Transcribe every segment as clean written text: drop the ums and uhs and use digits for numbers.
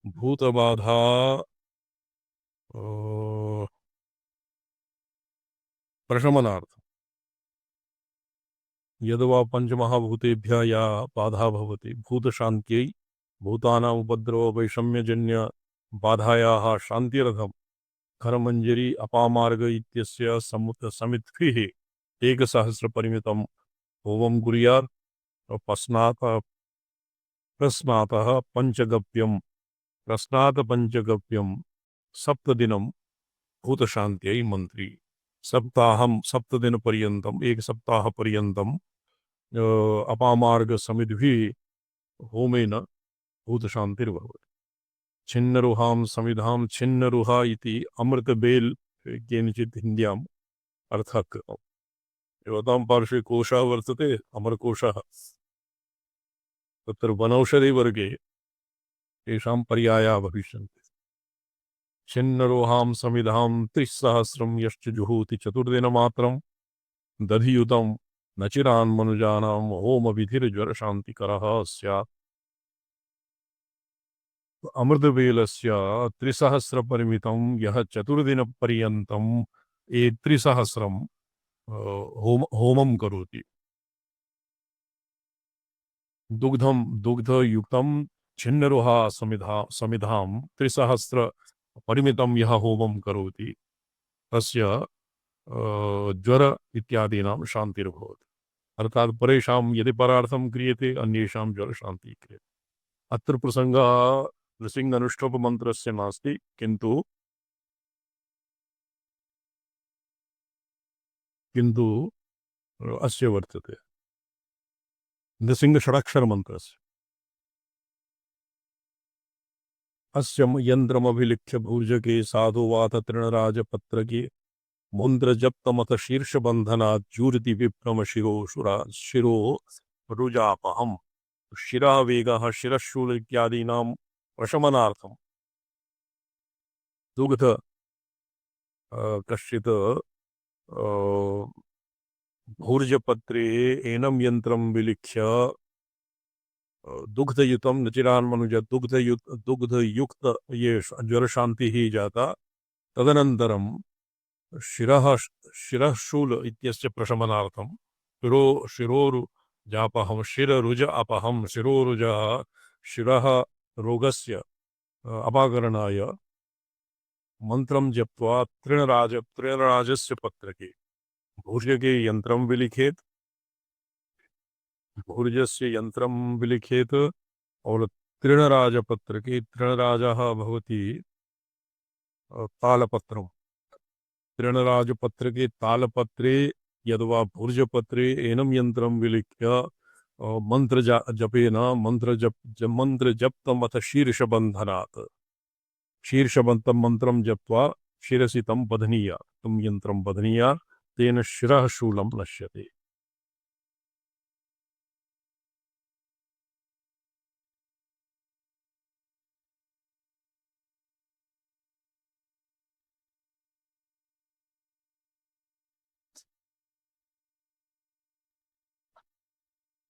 भूतबाधा प्रशमनार्थ यद्वा पंचमहाभूतेभ्यः या बाधा भवति भूतशान्त्यै भूतानाम् उपद्रव वैषम्यजन्य बाधायाः शान्तिरथम् खरमञ्जरी अपामार्ग इत्यस्य समिद्भिः एकसहस्रपरिमितं होमं कुर्यात् प्रस्नातः पञ्चगव्यं सप्तदिनं भूतशान्त्यै मन्त्री सप्तदिन पर्यन्तम् एक सप्ताह पर्यन्तम् अपामार्ग समिद्भिः होमेन भूतशान्तिर्भवति छिन्नरुहां समिधां छिन्नरुहा इति अमृतबेल केनचित् हिन्द्याम् अर्थः कृतम् एवतां पार्श्वे कोशः वर्तते अमरकोशः तत्र वनौषधिवर्गे तेषां पर्यायाः भविष्यन्ति छिन्नरोहां समिधां 3,000 यश्च जुहूति चतुर्दिनमात्रं दधियुतं न चिरान्मनुजानां होमविधिर्ज्वरशान्तिकरः स्यात् अमृतवेलस्य 3,000 यः चतुर्दिनपर्यन्तं 3,000 होमं करोति दुग्धयुक्तं छिन्नरुहा समिधां 3,000 यः होमं करोति तस्य ज्वर इत्यादीनां शान्तिर्भवति अर्थात् परेषां यदि परार्थं क्रियते अन्येषां ज्वरशान्तिः क्रियते अत्र प्रसङ्गः नृसिंहनुष्ठुपमन्त्रस्य नास्ति किन्तु अस्य वर्तते नृसिंहषडाक्षरमन्त्रस्य अस्य यन्त्रमभिलिख्य भूजके साधुवात तृणराजपत्रके मुन्द्रजप्तमथ शीर्षबन्धनात् जूर्ति विप्रम शिरो रुजापहम् शिरः वेगः शिरशूल इत्यादीनां प्रशमनार्थं दुग्ध कश्चित् भूर्जपत्रे एनं यन्त्रं विलिख्य दुग्धयुतं नचिरान्मनुज दुग्धयुक्त ये ज्वरशान्तिः जाता तदनन्तरं शिरःशूल इत्यस्य प्रशमनार्थं शिरोरुजापहं शिररुज अपहं शिरोरुजः शिरः रोगस्य अपाकरणाय मन्त्रं जप्त्वा तृणराजस्य पत्रके भूर्जके यन्त्रं विलिखेत् भूर्जस्य यन्त्रं विलिखेत् और तृणराजपत्रके तृणराजः भवति तालपत्रं तृणराजपत्रके तालपत्रे यद्वा भूर्जपत्रे एनं यन्त्रं विलिख्य मन्त्रजपेन मन्त्रजप्तमथ शीर्षबन्धनात् शीर्षबन्तं मन्त्रं जप्त्वा शिरसि तं बध्नीयात् तं यन्त्रं बध्नीयात् तेन शिरः शूलं नश्यते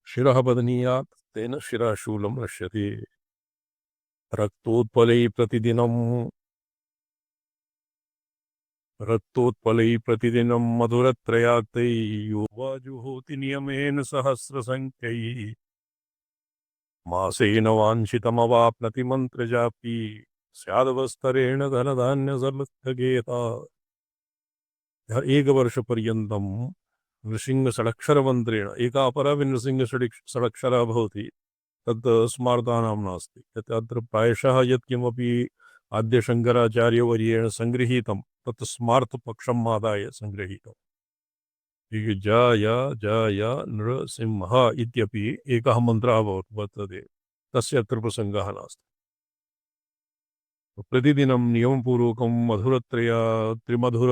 शिरः बध्नीयात् तेन शिरः शूलं नश्यते रक्तोत्पलै प्रतिदिनं मधुरत्रयाक्तै यो वा जुहोति नियमेन सहस्रसङ्ख्यैः मासेन वाञ्छितमवाप्नति मन्त्रजापि स्यादवस्तरेण धनधान्यसमर्थगेता एक वर्षपर्यन्तं नृसिंहषडक्षरमन्त्रेण एका अपरा नृसिंहषडक्षरः भवति तत् स्मार्तानां नास्ति यत् अत्र प्रायशः यत्किमपि आद्यशङ्कराचार्यवर्येण सङ्गृहीतं तत् स्मार्तपक्षम् आदाय सङ्गृहीतम् जय जय नृसिंह इत्यपि एकः मन्त्रः वर्तते तस्य अत्र प्रसङ्गः नास्ति प्रतिदिनं नियमपूर्वकं त्रिमधुर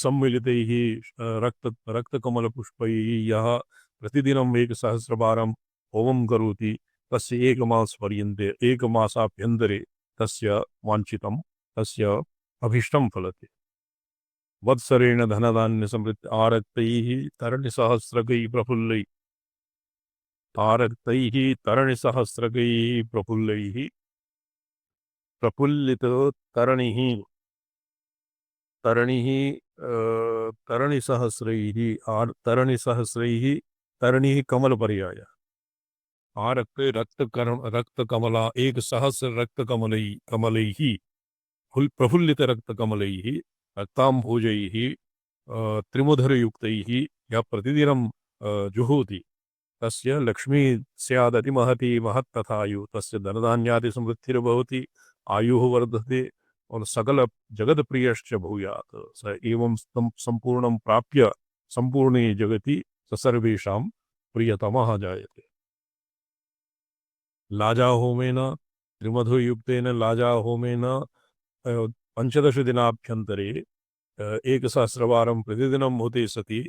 सम्मिलितैः रक्तकमलपुष्पैः यः प्रतिदिनं 1,000 होमं करोति तस्य एकमासाभ्यन्तरे तस्य वाञ्छितं तस्य अभीष्टं फलते वत्सरेण धनधान्य समृद्धि आरक्तैः तरणिसहस्रकैः प्रफुल्लैः प्रफुल्लिततरणिः तरणिः तरणिसहस्रैः तरणिसहस्रैः तरणिः कमलपर्याय रक्तकमला एक सहस्र कमलैः प्रफुल्लितरक्तकमलैः रक्ताम्भोजैः त्रिमुधरयुक्तैः यः प्रतिदिनं जुहोति तस्य लक्ष्मी स्यादतिमहती महत्तथायु तस्य धनधान्यादिसमृद्धिर्भवति आयुः वर्धते और सकल जगत प्रियश्च भूयात् स एवं संपूर्णं प्राप्य संपूर्णे जगति स सर्वेषां प्रियतमः जायते। लाजा होमेन त्रिमधुयुक्तेन लाजा होमेन पंचदश दिनाभ्यन्तरे एकसहस्रवारं प्रतिदिनं होते सति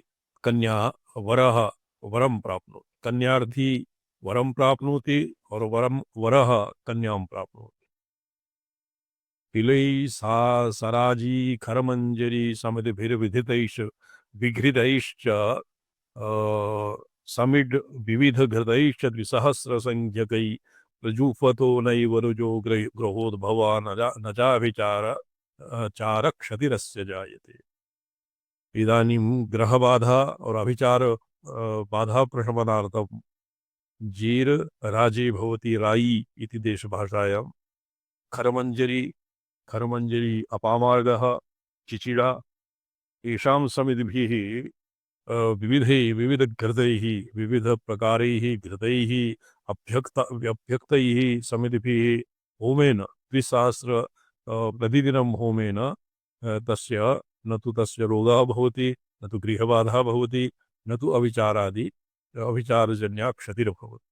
कन्या वरं प्राप्नोति कन्यार्थी वरं प्राप्नोति और वरः कन्यां प्राप्नोति। तिलै सा सराजी खरमंजरी समितिभिर्विधितैश्च विघृतैश्च समिड विविध घृतैश्च द्विसहस्र संज्ञकै प्रजूफतो नैव रुजो ग्रहोद्भवा न चाभिचार चारक्षतिरस्य जायते। इदानीं ग्रहबाधा और अभिचार बाधा प्रशमनार्थं जीर राजे भवति राई इति देशभाषायां खरमंजरी अपामार्गः चिचिडा येषां समितिभिः विविधघृतैः विविधप्रकारैः घृतैः अभ्यक्तैः समितिभिः होमेन द्विसहस्र प्रतिदिनं होमेन तस्य न तु तस्य रोगः भवति न तु गृहबाधः भवति न तु अविचारजन्या क्षतिर्भवति।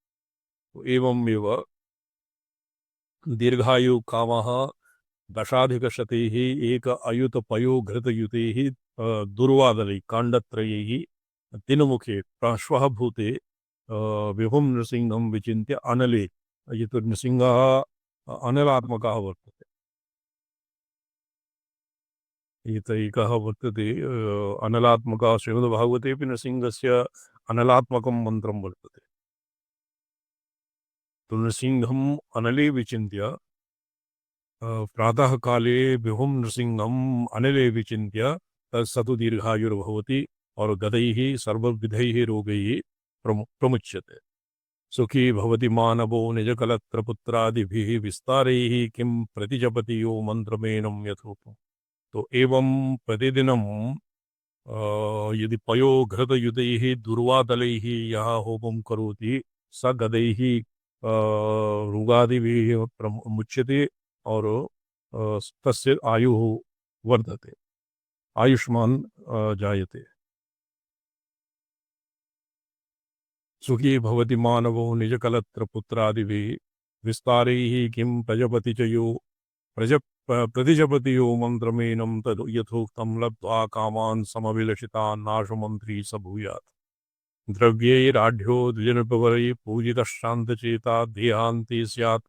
तो एवमेव दीर्घायु कामः दशाधिकशतैः एक अयुतपयो घृतयुतैः दुर्वादलैः काण्डत्रयैः तिनमुखे प्राश्वः भूते विभुं नृसिंहं विचिन्त्य अनले यत् नृसिंहः अनलात्मकः वर्तते एकः वर्तते अनलात्मकः श्रीमद्भागवतेऽपि नृसिंहस्य अनलात्मकं मन्त्रं वर्तते। तो नृसिंहम् अनले विचिन्त्य प्रातः काले विभुं नृसिंहम् अनले विचिन्त्य तत्सतु दीर्घायुर्भवति और गदैः सर्वविधैः रोगैः प्रमुच्यते। सुखी भवति मानवो निजकलत्रपुत्रादिभिः विस्तारैः किं प्रतिजपति यो मन्त्रमेनं यथोक्तम्। तो एवं प्रतिदिनं यदि पयो घृतयुतैः दुर्वादलैः यः होमं करोति स गदैः रोगादिभिः मुच्यते और तस्य आयुः वर्धते आयुष्मान जायते। सुखी भवति मानवो निजकलत्रपुत्रादिभिः विस्तारैः किं प्रजपति च यो प्रतिजपति यो मन्त्रमेनं तद् यथोक्तं लब्ध्वा कामान् समभिलषितान् नाशमन्त्री स भूयात्। द्रव्यैराढ्यो द्विजनपवरैः पूजितः शान्तचेता देहान्ते स्यात्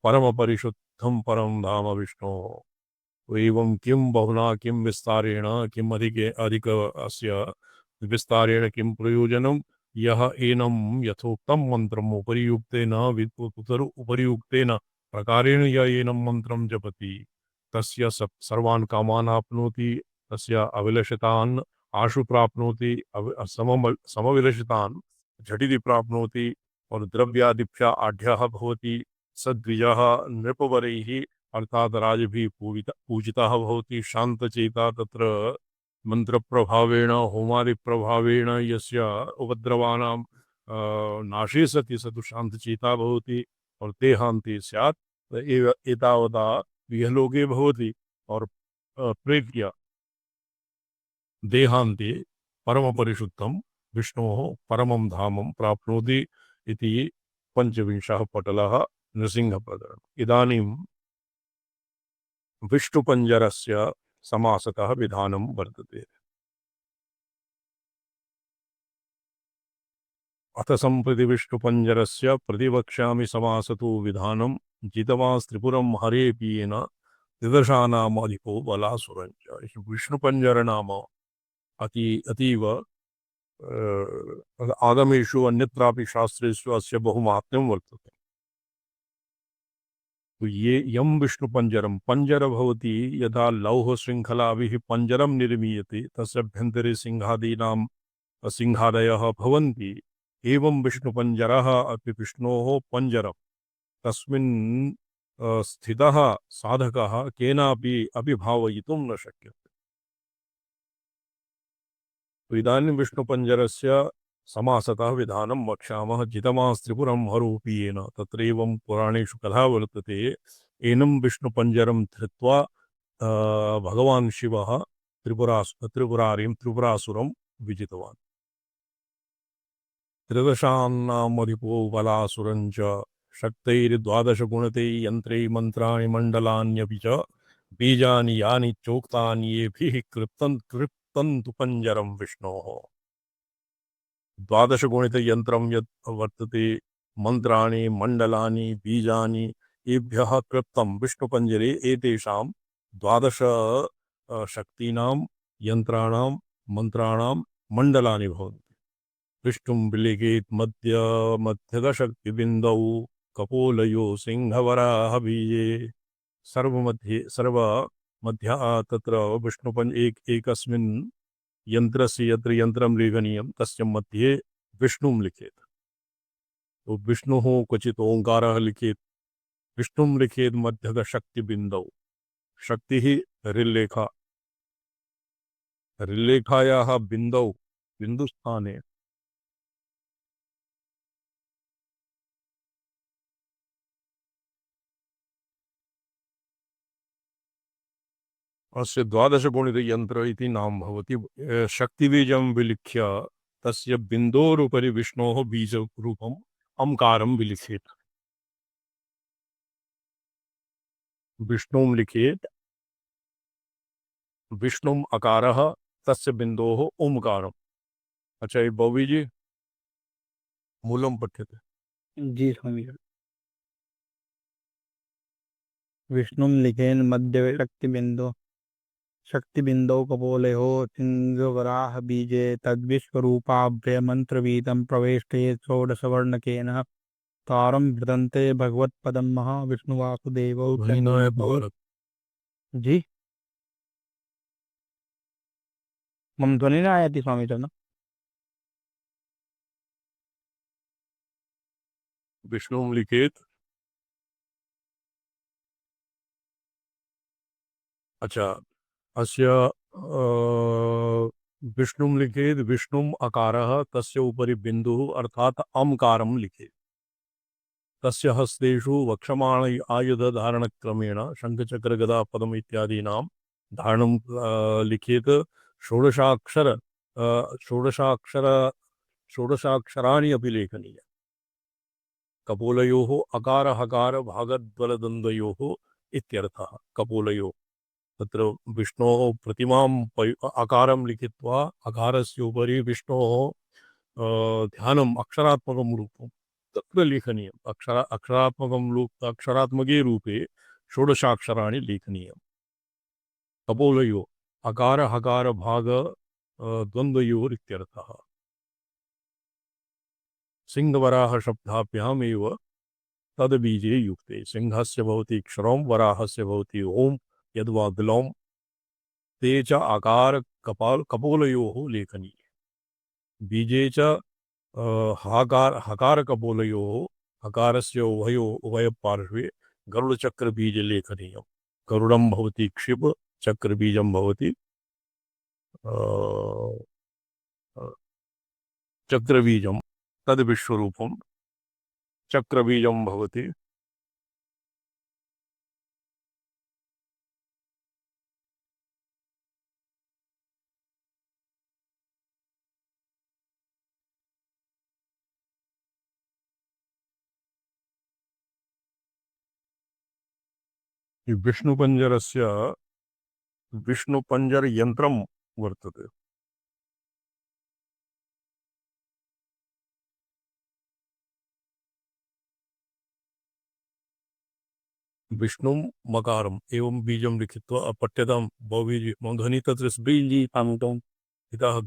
परमपरिशुद्धं परं धाम विष्णोः। एवं किं बहुना किं विस्तारेण किम अधिक अस्य विस्तारेण किं प्रयोजनं यह एनं यथोक्तं मंत्रम् उपर्युक्तेन प्रकारेण यह एनं मंत्रं जपति तस्य सर्वान् कामान् आप्नोति तस्य अभिलषितान् आशु प्राप्नोति समविलषितान् झटिति प्राप्नोति और द्रव्यादिभ्यः आढ्यः भवति सद्विजः नृपवरैः अर्थात राजभिः पूजितः भवति शान्तचेता तत्र मंत्रप्रभावेण होमादिप्रभावेण यस्य उपद्रवानां नाशे सति स तु शान्तचेता भवति और देहान्ते स्यात् एतावता इहलोके भवति और प्रेत्य देहान्ते परमपरिशुद्धं विष्णोः परमं धामं प्राप्नोति इति पंचविंशः पटलः नृसिंहप्रकरणम्। इदानीं विष्णुपञ्जरस्य समासतः विधानं वर्तते। अथ सम्प्रति विष्णुपञ्जरस्य प्रतिवक्ष्यामि समासतो विधानं जितवांस्त्रिपुरं हरेऽपीयेन त्रिदशानाम अधिको बलासुरञ्च। विष्णुपञ्जर नाम अतीव आगमेषु अन्यत्रापि शास्त्रेषु अस्य बहुमाहात्म्यं वर्तते। तो ये यम विष्णु पंजरम पंजर भवति यदा लौह शृंखलाभिः पंजरम निर्मीयते तस्भ्यन्तरे सिंहादीनां सिंहादयः भवन्ति एवं विष्णुपञ्जरः अपि विष्णोः पञ्जरम् तस्मिन् स्थितः साधकः केनापि अभिभावयितुं न शक्यते। तो इदानीं विष्णुपञ्जरस्य समासतः विधानं वक्ष्यामः। जितमास्त्रिपुरं हरूपीयेन तत्र एवं पुराणेषु कथा वर्तते। एनं विष्णुपञ्जरं धृत्वा भगवान् शिवः त्रिपुरारीं त्रिपुरासुरं विजितवान्। त्रिदशान्नामधिपो बलासुरञ्च शक्तैर्द्वादशगुणतै यन्त्रै मन्त्राणि मण्डलान्यपि च बीजानि यानि चोक्तानि येभिः कृप्तन्तु पञ्जरं विष्णोः। द्वादशगुणितयन्त्रं यत् वर्तते मन्त्राणि मण्डलानि बीजानि येभ्यः कृप्तं विष्णुपञ्जरे एतेषां द्वादश शक्तीनां यन्त्राणां मन्त्राणां मण्डलानि भवन्ति। विष्णुं विलिखेत् मध्यदशक्तिबिन्दौ कपोलयो सिंहवराह बीजे सर्वमध्य तत्र एकस्मिन् यन्त्रस्य यत्र यन्त्रं लेखनीयं तस्य मध्ये विष्णुं लिखेत्। तो विष्णुः क्वचित् ओङ्कारः लिखेत्। विष्णुं लिखेत् मध्यदशक्तिबिन्दौ। शक्तिः रिल्लेखा रिल्लेखायाः बिन्दौ बिन्दुस्थाने अस्य द्वादशगुणितयन्त्र इति नाम भवति। शक्तिबीजं विलिख्य तस्य बिन्दोरुपरि विष्णोः बीजरूपम् अम्कारं विलिखेत्। विष्णुं लिखेत् विष्णुम् अकारः तस्य बिन्दोः ओंकारम्। अच्छा ये बॉबी जी मूलं पठ्यते। जी स्वामी। विष्णुं लिखेन मध्य शक्तिबिन्दौ कपोलयो सिंहवराह बीजे तद्विश्वरूपाभ्य मंत्रवीतं प्रवेष्टे षोडशवर्णकेन तारं भृदन्ते भगवत्पदं महाविष्णुवासुदेवौ जी मम ध्वनि न आयाति स्वामी चरण। विष्णुं लिखेत्। अच्छा अस्य विष्णुं लिखेत् विष्णुम् अकारः तस्य उपरि बिन्दुः अर्थात् अम्कारं लिखेत्। तस्य हस्तेषु वक्षमाण आयुधधारणक्रमेण शङ्खचक्रगदापदम् इत्यादीनां धारणं लिखेत्। षोडशाक्षर षोडशाक्षर षोडशाक्षराणि अपि लेखनीय। कपोलयोः अकार हकार भागद्वलद्वन्द्वयोः इत्यर्थः। कपोलयोः तत्र विष्णोः प्रतिमां अकारं लिखित्वा अकारस्य उपरि विष्णोः ध्यानम् अक्षरात्मकं रूपं तत्र लेखनीयम्। अक्षरात्मके रूपे षोडशाक्षराणि लेखनीयम्। कपोलयोः अकार हकार भाग द्वन्द्वयोः इत्यर्थः। सिंहवराह शब्दाभ्यामेव तद्बीजे युक्ते। सिंहस्य भवति क्षरं वराहस्य भवति ओम यद्वा विलोम ते च आकार कपोलयोः लेखनीये। बीजे च हकार कपोलयोः हकारस्य उभयपार्श्वे गरुडचक्रबीज लेखनीयम्। गरुडं भवति क्षिप् चक्रबीजं भवति चक्रबीजं तद्विश्वरूपं चक्रबीजं भवति। विष्णुपञ्जरस्य विष्णुपञ्जर यन्त्रं वर्तते। विष्णुं मकारम् एवं बीजं लिखित्वा पठ्यतां भवि मम ध्वनि तत्र जी पामुटों इतः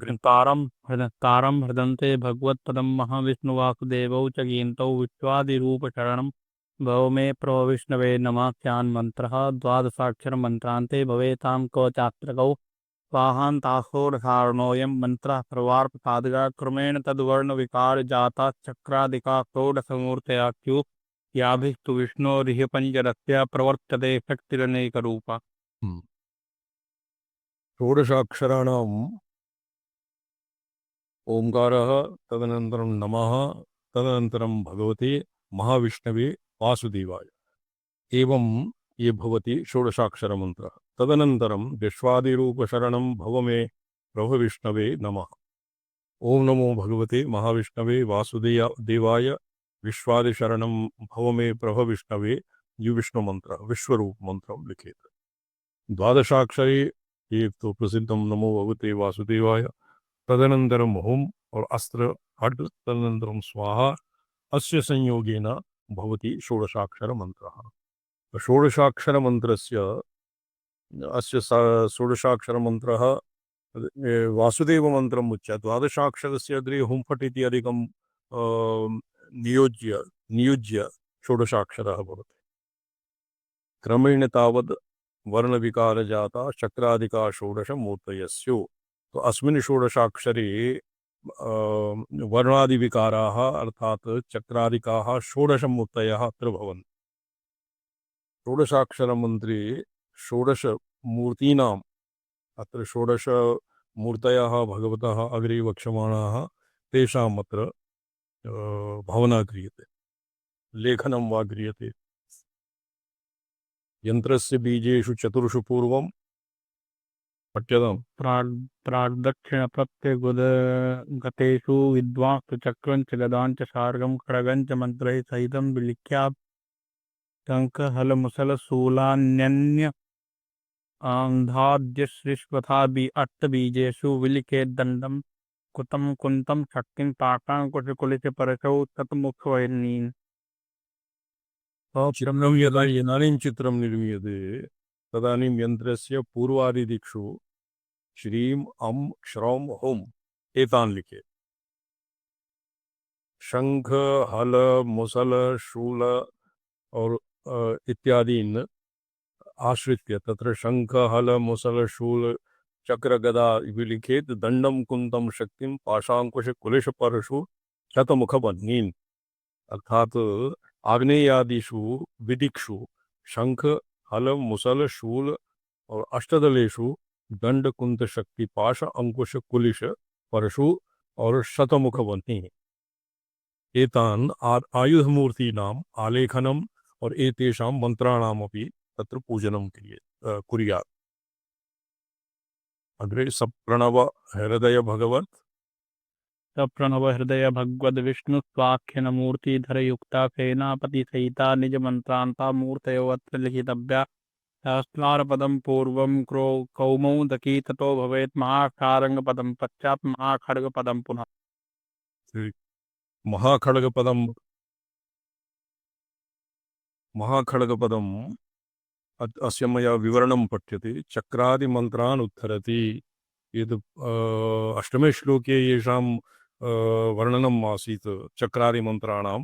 तारं हृदन्ते भगवत्पदं महाविष्णुवासुदेवौ च गीन्तौ विश्वादिरूपशरणं भव मे प्रभो विष्णवे नमः स्यान् मन्त्रः द्वादशाक्षर मन्त्रान्ते भवेतां कवचात्रकौ स्वाहान्तासोरसारणोऽयं मन्त्रः सर्वार्थसाधकः क्रमेण तद्वर्णविकार जाता चक्रादिका षोडशमूर्तया स्युः याभिस्तु विष्णोरिह पञ्चरस्य प्रवर्तते शक्तिरनेकरूपा। षोडशाक्षराणाम् ओंकारः, तदनन्तरं नमः, तदनन्तरं भगवते महाविष्णवे वासुदेवाय, एवं ये भवति षोडशाक्षरमन्त्रः। तदनन्तरं विश्वादिरूपशरणं भव मे प्रभविष्णवे नमः। ओम नमो भगवते महाविष्णवे वासुदेवाय विश्वादिशरणं भव मे प्रभविष्णवे, ये विष्णु मंत्र विश्वरूप मंत्र लिखित। द्वादशाक्षरी एक तो प्रसिद्धम नमो भगवते वासुदेवाय, तदनन्तरम ओम और अस्त्र हट, तदनन्तरम स्वाहा, अस्य संयोगेन भवति षोडशाक्षर मंत्रः। षोडशाक्षर मंत्रस्य अस्य षोडशाक्षर मंत्रः वासुदेव मंत्रम् उच्य द्वादशाक्षरस्य अग्रे हुं फट् इत्यादिकं नियुज्य षोडशाक्षरः भवति। क्रमेण तावद् वर्णविकार जाता चक्रादिका षोडश मूर्तयः स्युः। तो अस्मिन् षोडशाक्षरे वर्णादिविकाराः अर्थात् चक्रादिकाः षोडश मूर्तयः अत्र भवन्ति। षोडशाक्षरमन्त्रे षोडश मूर्तीनाम् अत्र षोडश मूर्तयः भगवतः अग्रे वक्ष्यमाणाः, तेषाम् अत्र भावना क्रियते, लेखनं वा क्रियते। यन्त्रस्य बीजेषु चतुर्षु पूर्वं पठ्यताम्। प्राग्दक्षिणप्रत्यगुदगतेषु विद्वांस्तु चक्रञ्च गदाञ्च शार्गं खड्गञ्च मन्त्रैः सहितं विलिख्या शङ्खहलमुसलशूलान्यन्य आन्धाद्यश्रीष्वथाभि अट्टबीजेषु विलिखेद्दण्डं कुतं कुन्तं शक्तिं पाशाङ्कुशकुलिशपरशौ तत्मुखवह्निम्। चित्रं यदानीं चित्रं निर्मीयते तदानीं यन्त्रस्य पूर्वादिदिक्षु श्रीं अं श्रौं हुं एतान् लिखे। शंख हल मुसल शूल और इत्यादीन् आश्रित्य तत्र शंख हल मुसल शूल चक्र गदा विलिखेत। दंडम कुंतम शक्तिम पाशांकुश कुलिश परशु शतमुख बन्नीन्, अर्थात आग्नेयादिषु विदिक्षु शंख हल मुसल शूल और अष्टदलेषु दंड कुंत शक्ति पाश अंकुश कुलिश परशु और शतमुख बन्नी, एतान् आयुधमूर्तीनाम् आलेखनम् और एतेषां मन्त्राणामपि तत्र पूजनं कुर्यात्। अग्रे सप्रणव हृदय भगवत् सप्रणव हृदय भगवद्विष्णु स्वाख्यनमूर्तिधर युक्ता सेनापति सहिता निज मंत्रांता मूर्तयो अत्र लिखितव्या। सहस्रारपदं पूर्वं कौमौदकी ततो भवेत् महाक्षारङ्गपदं पश्चात् महाखड्गपदं पुनः। महाखड्गपदम् अस्य मया विवरणं पठ्यते। चक्रादिमन्त्रान् उद्धरति। यद् अष्टमे श्लोके येषां वर्णनम् आसीत् चक्रादिमन्त्राणां,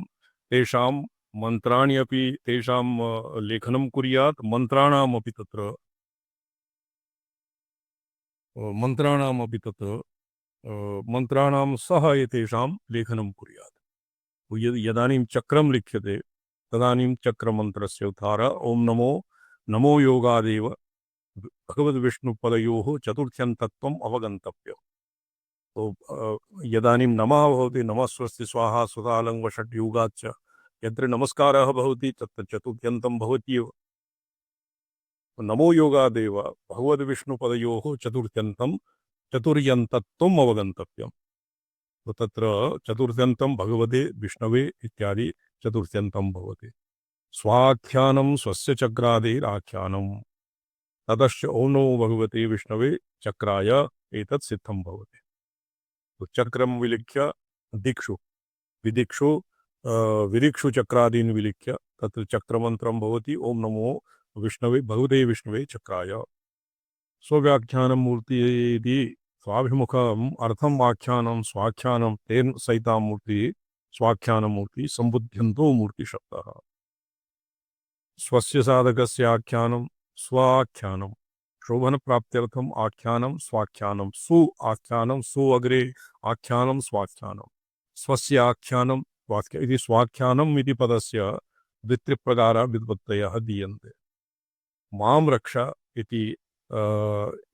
तेषां मन्त्राणि अपि तेषां लेखनं कुर्यात्। मन्त्राणामपि तत्र मन्त्राणां सह एतेषां लेखनं कुर्यात्। यदानीं चक्रं लिख्यते तदानीं चक्रमन्त्रस्य उद्धार ओम नमो योगादेव भगवद्विष्णुपदयोः चतुर्थ्यन्तत्वम् अवगन्तव्यम्। तो यदानीं नमः भवति, नमः स्वस्ति स्वाहा सुतालं वषट् योगाच्च, यत्र नमस्कारः भवति तत्र चतुर्थ्यन्तं भवत्येव। नमो योगादेव भगवद्विष्णुपदयोः चतुर्यन्तत्वम् अवगन्तव्यम्। तो तत्र चतुर्थ्यन्तं भगवते विष्णवे इत्यादि चतुर्थ्यन्तं भवति। स्वाख्यानं स्वस्य चक्रादेराख्यानं ततश्च ओम नमो भगवते विष्णवे चक्राय एतत् सिद्धं भवति। तो चक्रं विलिख्य विदिक्षु चक्रादीन् विलिख्य तत्र चक्रमन्त्रं भवति। ओम नमो विष्णवे भगवते विष्णवे चक्राय। स्वव्याख्यानं मूर्ति स्वाभिमुखम् अर्थम् आख्यानं स्वाख्यानं तेन सहिता मूर्ति स्वाख्यानमूर्ति संबुध्यन्तो मूर्ति शब्दः। स्वस्य साधकस्य आख्यानं स्वाख्यानं शोभनप्राप्त्यर्थम् आख्यानं स्वाख्यानं सु आख्यानं सु अग्रे आख्यानं स्वाख्यानं स्वस्य आख्यानं वाक्य इति स्वाख्यानम् इति पदस्य द्वित्रिप्रकारा व्युत्पत्तयः दीयन्ते। मां रक्ष इति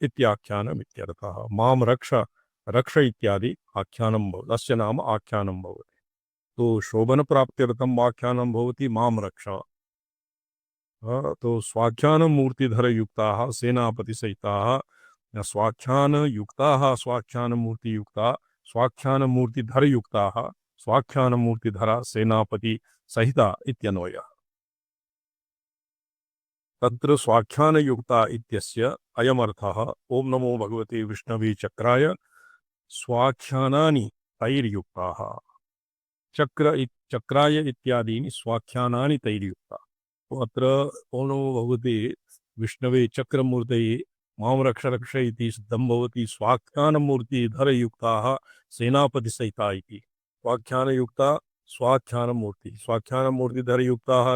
इत्याख्यानम् इत्यर्थः। मां रक्ष रक्ष इत्यादि आख्यानं भवति, अस्य नाम आख्यानं भवति। तो शोभनप्राप्त्यर्थम् आख्यानं भवति मां रक्ष। तो स्वाख्यानमूर्तिधरयुक्ताः सेनापतिसहिताः स्वाख्यानयुक्ताः स्वाख्यानमूर्तियुक्ता स्वाख्यानमूर्तिधरयुक्ताः स्वाख्यानमूर्तिधरा सेनापतिसहिता इत्यन्वयः। तत्र स्वाख्यानयुक्ता इत्यस्य अयमर्थः ओं नमो भगवते विष्णवे चक्राय स्वाख्यानानि तैर्युक्ताः। चक्राय इत्यादीनि स्वाख्यानानि तैर्युक्ता। अत्र ओं नमो भगवते विष्णवे चक्रमूर्तये मां रक्ष रक्ष इति सिद्धं भवति। स्वाख्यानमूर्तिधरयुक्ताः सेनापतिसहिता इति। स्वाख्यानयुक्ता स्वाख्यानमूर्ति स्वाख्यानमूर्तिधरयुक्ताः।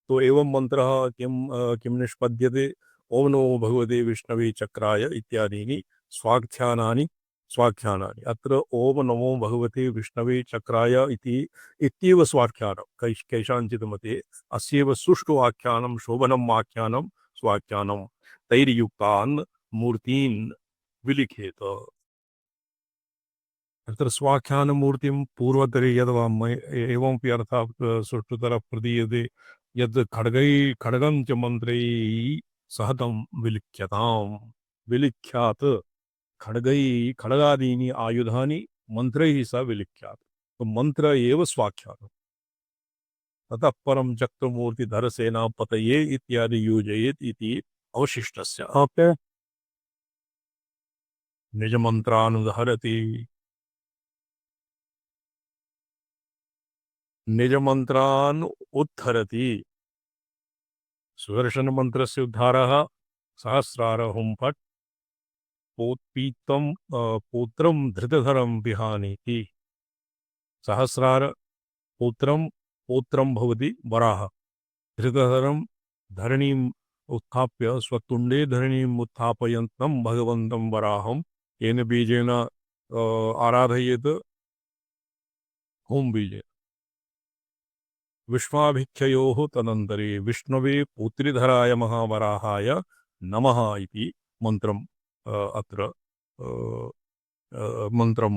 तो एवं मंत्रः किं निष्पद्यते ओं नमो भगवते विष्णवे चक्राय इत्यादीनि स्वाख्यानानि स्वाख्यानानि। अत्र ओं नमो भगवते विष्णवे चक्राय इति इत्येव स्वाख्यानं कैषाञ्चित् मते अस्यैव सुष्ठु आख्यानं शोभनम् आख्यानं स्वाख्यानं तैर्युक्तान् मूर्तीन् विलिखेत। अत्र स्वाख्यानमूर्तिं पूर्वतरे यद् एवमपि अर्थः सुष्ठुतरः प्रदीयते यद् खड्गं च मन्त्रैः सहतं विलिख्यताम्। विलिख्यात् खड्गादीनि आयुधानि मन्त्रैः सह विलिख्यात्। तो मंत्र एव स्वाख्यानम्। ततः परं चक्रमूर्तिधर सेनापतये इत्यादि योजयेत् इति अवशिष्टस्य। ओके, निजमन्त्रानुधरति निजमन्त्रान् उद्धरति। सुदर्शन मंत्रस्य उद्धारः सहस्रार हुं फट् पोत्पीतं पौत्रं धृतधरं विहानीति। सहस्रार पौत्रं भवति वराह। धृतधरं धरणीम् उत्थाप्य स्वतुण्डे धरणीम् उत्थापयन्तं भगवन्तं वराहं येन बीजेन आराधयेत् हुं बीजेन। विश्वाभिख्ययोः तदन्तरे विष्णवे पौत्रीधराय महावराहाय नमः इति मन्त्रम् अत्र मन्त्रं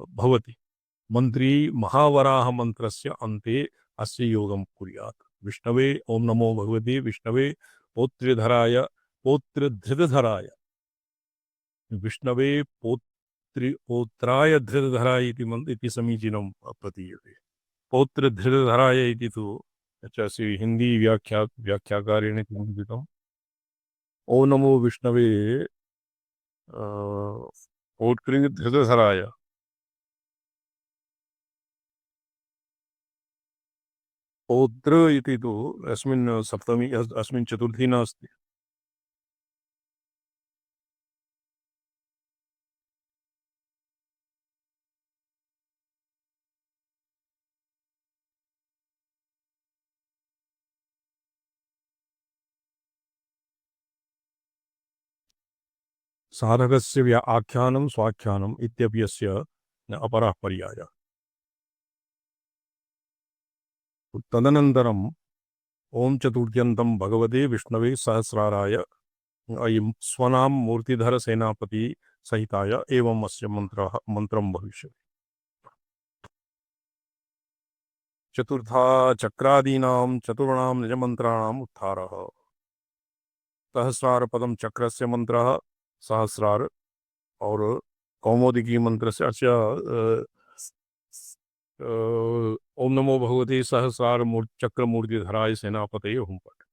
भवति। मन्त्री महावराह मन्त्रस्य अन्ते अस्य योगं कुर्यात्। विष्णवे ओं नमो भगवते विष्णवे पौत्रीधराय पौत्रधृतधराय विष्णवे पौत्राय धृतधराय इति समीचीनं प्रतीयते। पौत्र धृतधराय इति तु हिंदी व्याख्याकारेण किमुक्तम् ओं नमो विष्णवे पौत्री धृतधराय। पौत्र इति तु अस्मिन् सप्तमी अस्मिन् चतुर्थी नास्ति। साधकस्य आख्यानं स्वाख्यानम् इत्यप्यस्य अपरः पर्यायः। तदनन्तरम् ओं चतुर्थ्यन्तं भगवते विष्णवे सहस्राराय अयं स्वनाम मूर्तिधर सेनापति सहिताय एवं अस्य मंत्रं भविष्यति। चतुर्था चक्रादीनां चतुर्णां निजमन्त्राणाम् उत्थारः। सहस्रार पदम चक्रस्य मंत्रः सहस्रार और कौमुदिकी मंत्रस्य अस्य ओं नमो भगवते सहस्रार चक्रमूर्तिधराय सेनापतये हुं फट्।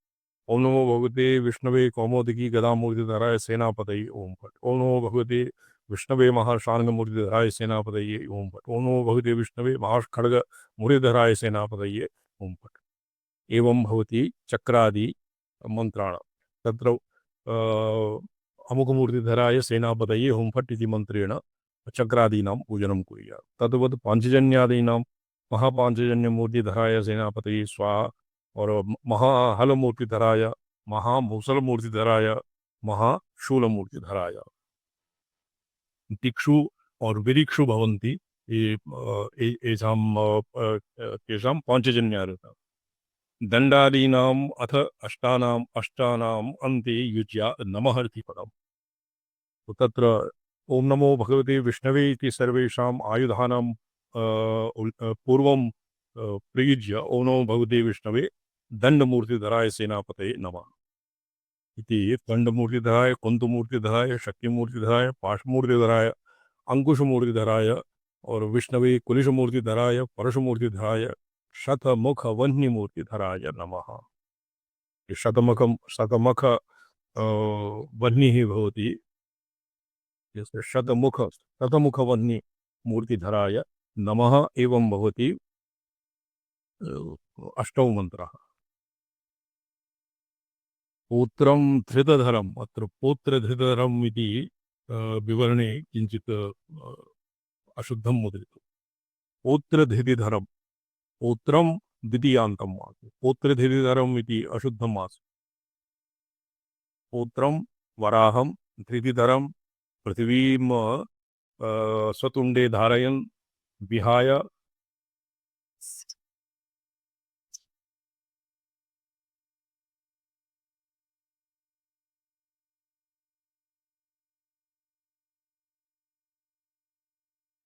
ओं नमो भगवते विष्णवे कौमुदिकी गदामूर्तिधराय सेनापतये ओं फट्। ओं नमो भगवते विष्णवे महाशार्ङ्गमूर्तिधराय सेनापतये ओं फट्। ओं नमो भगवते विष्णवे महाखड्ग मूर्तिधराय सेनापतये ओं फट्। एवं भवति चक्रादि मंत्राणां। तत्र अमुकमूर्तिधराय सेनापतये हुं फट् इति मंत्रेण चक्रादीनां पूजनं कुर्यात्। तद्वत् पाञ्चजन्यादीनां महापाञ्चजन्यमूर्तिधराय सेनापतये स्वाहा और महाहल मूर्तिधराय, महामूसल मूर्तिधराय, महाशूल मूर्तिधराय। दिक्षु और विरिक्षु भवन्ति, तेषां पाञ्चजन्यार्हता। दण्डादीनाम् अथ अष्टानाम् अन्ते युज्य नमः इति पदम्। तत्र ओम नमो भगवते विष्णवे इति सर्वेषाम् आयुधानां पूर्वं प्रयुज्य ओम नमो भगवते विष्णवे दण्डमूर्तिधराय सेनापतये नमः इति दण्डमूर्तिधराय, कुन्तमूर्तिधराय, शक्तिमूर्तिधराय, पाशमूर्तिधराय, अंकुशमूर्तिधराय और विष्णवे कुलिशमूर्तिधराय, परशुमूर्तिधराय, शतमुख वह्निमूर्तिधराय नमः। शतमुख वह्निः भवति, यस्य शतमुखवह्नि मूर्तिधराय नमः एवं भवति अष्टौ मन्त्रः। पौत्रं धृतधरम्, अत्र पौत्रधृतधरम् इति विवरणे किञ्चित् अशुद्धं मुद्रितम्। पौत्रधृतिधरम्, पौत्रं द्वितीयान्तं मास्तु, पौत्रधृतिधरम् इति अशुद्धं मास्तु। पौत्रं वराहं धृतिधरं पृथिवीं स्वतुण्डे धारयन् विहाय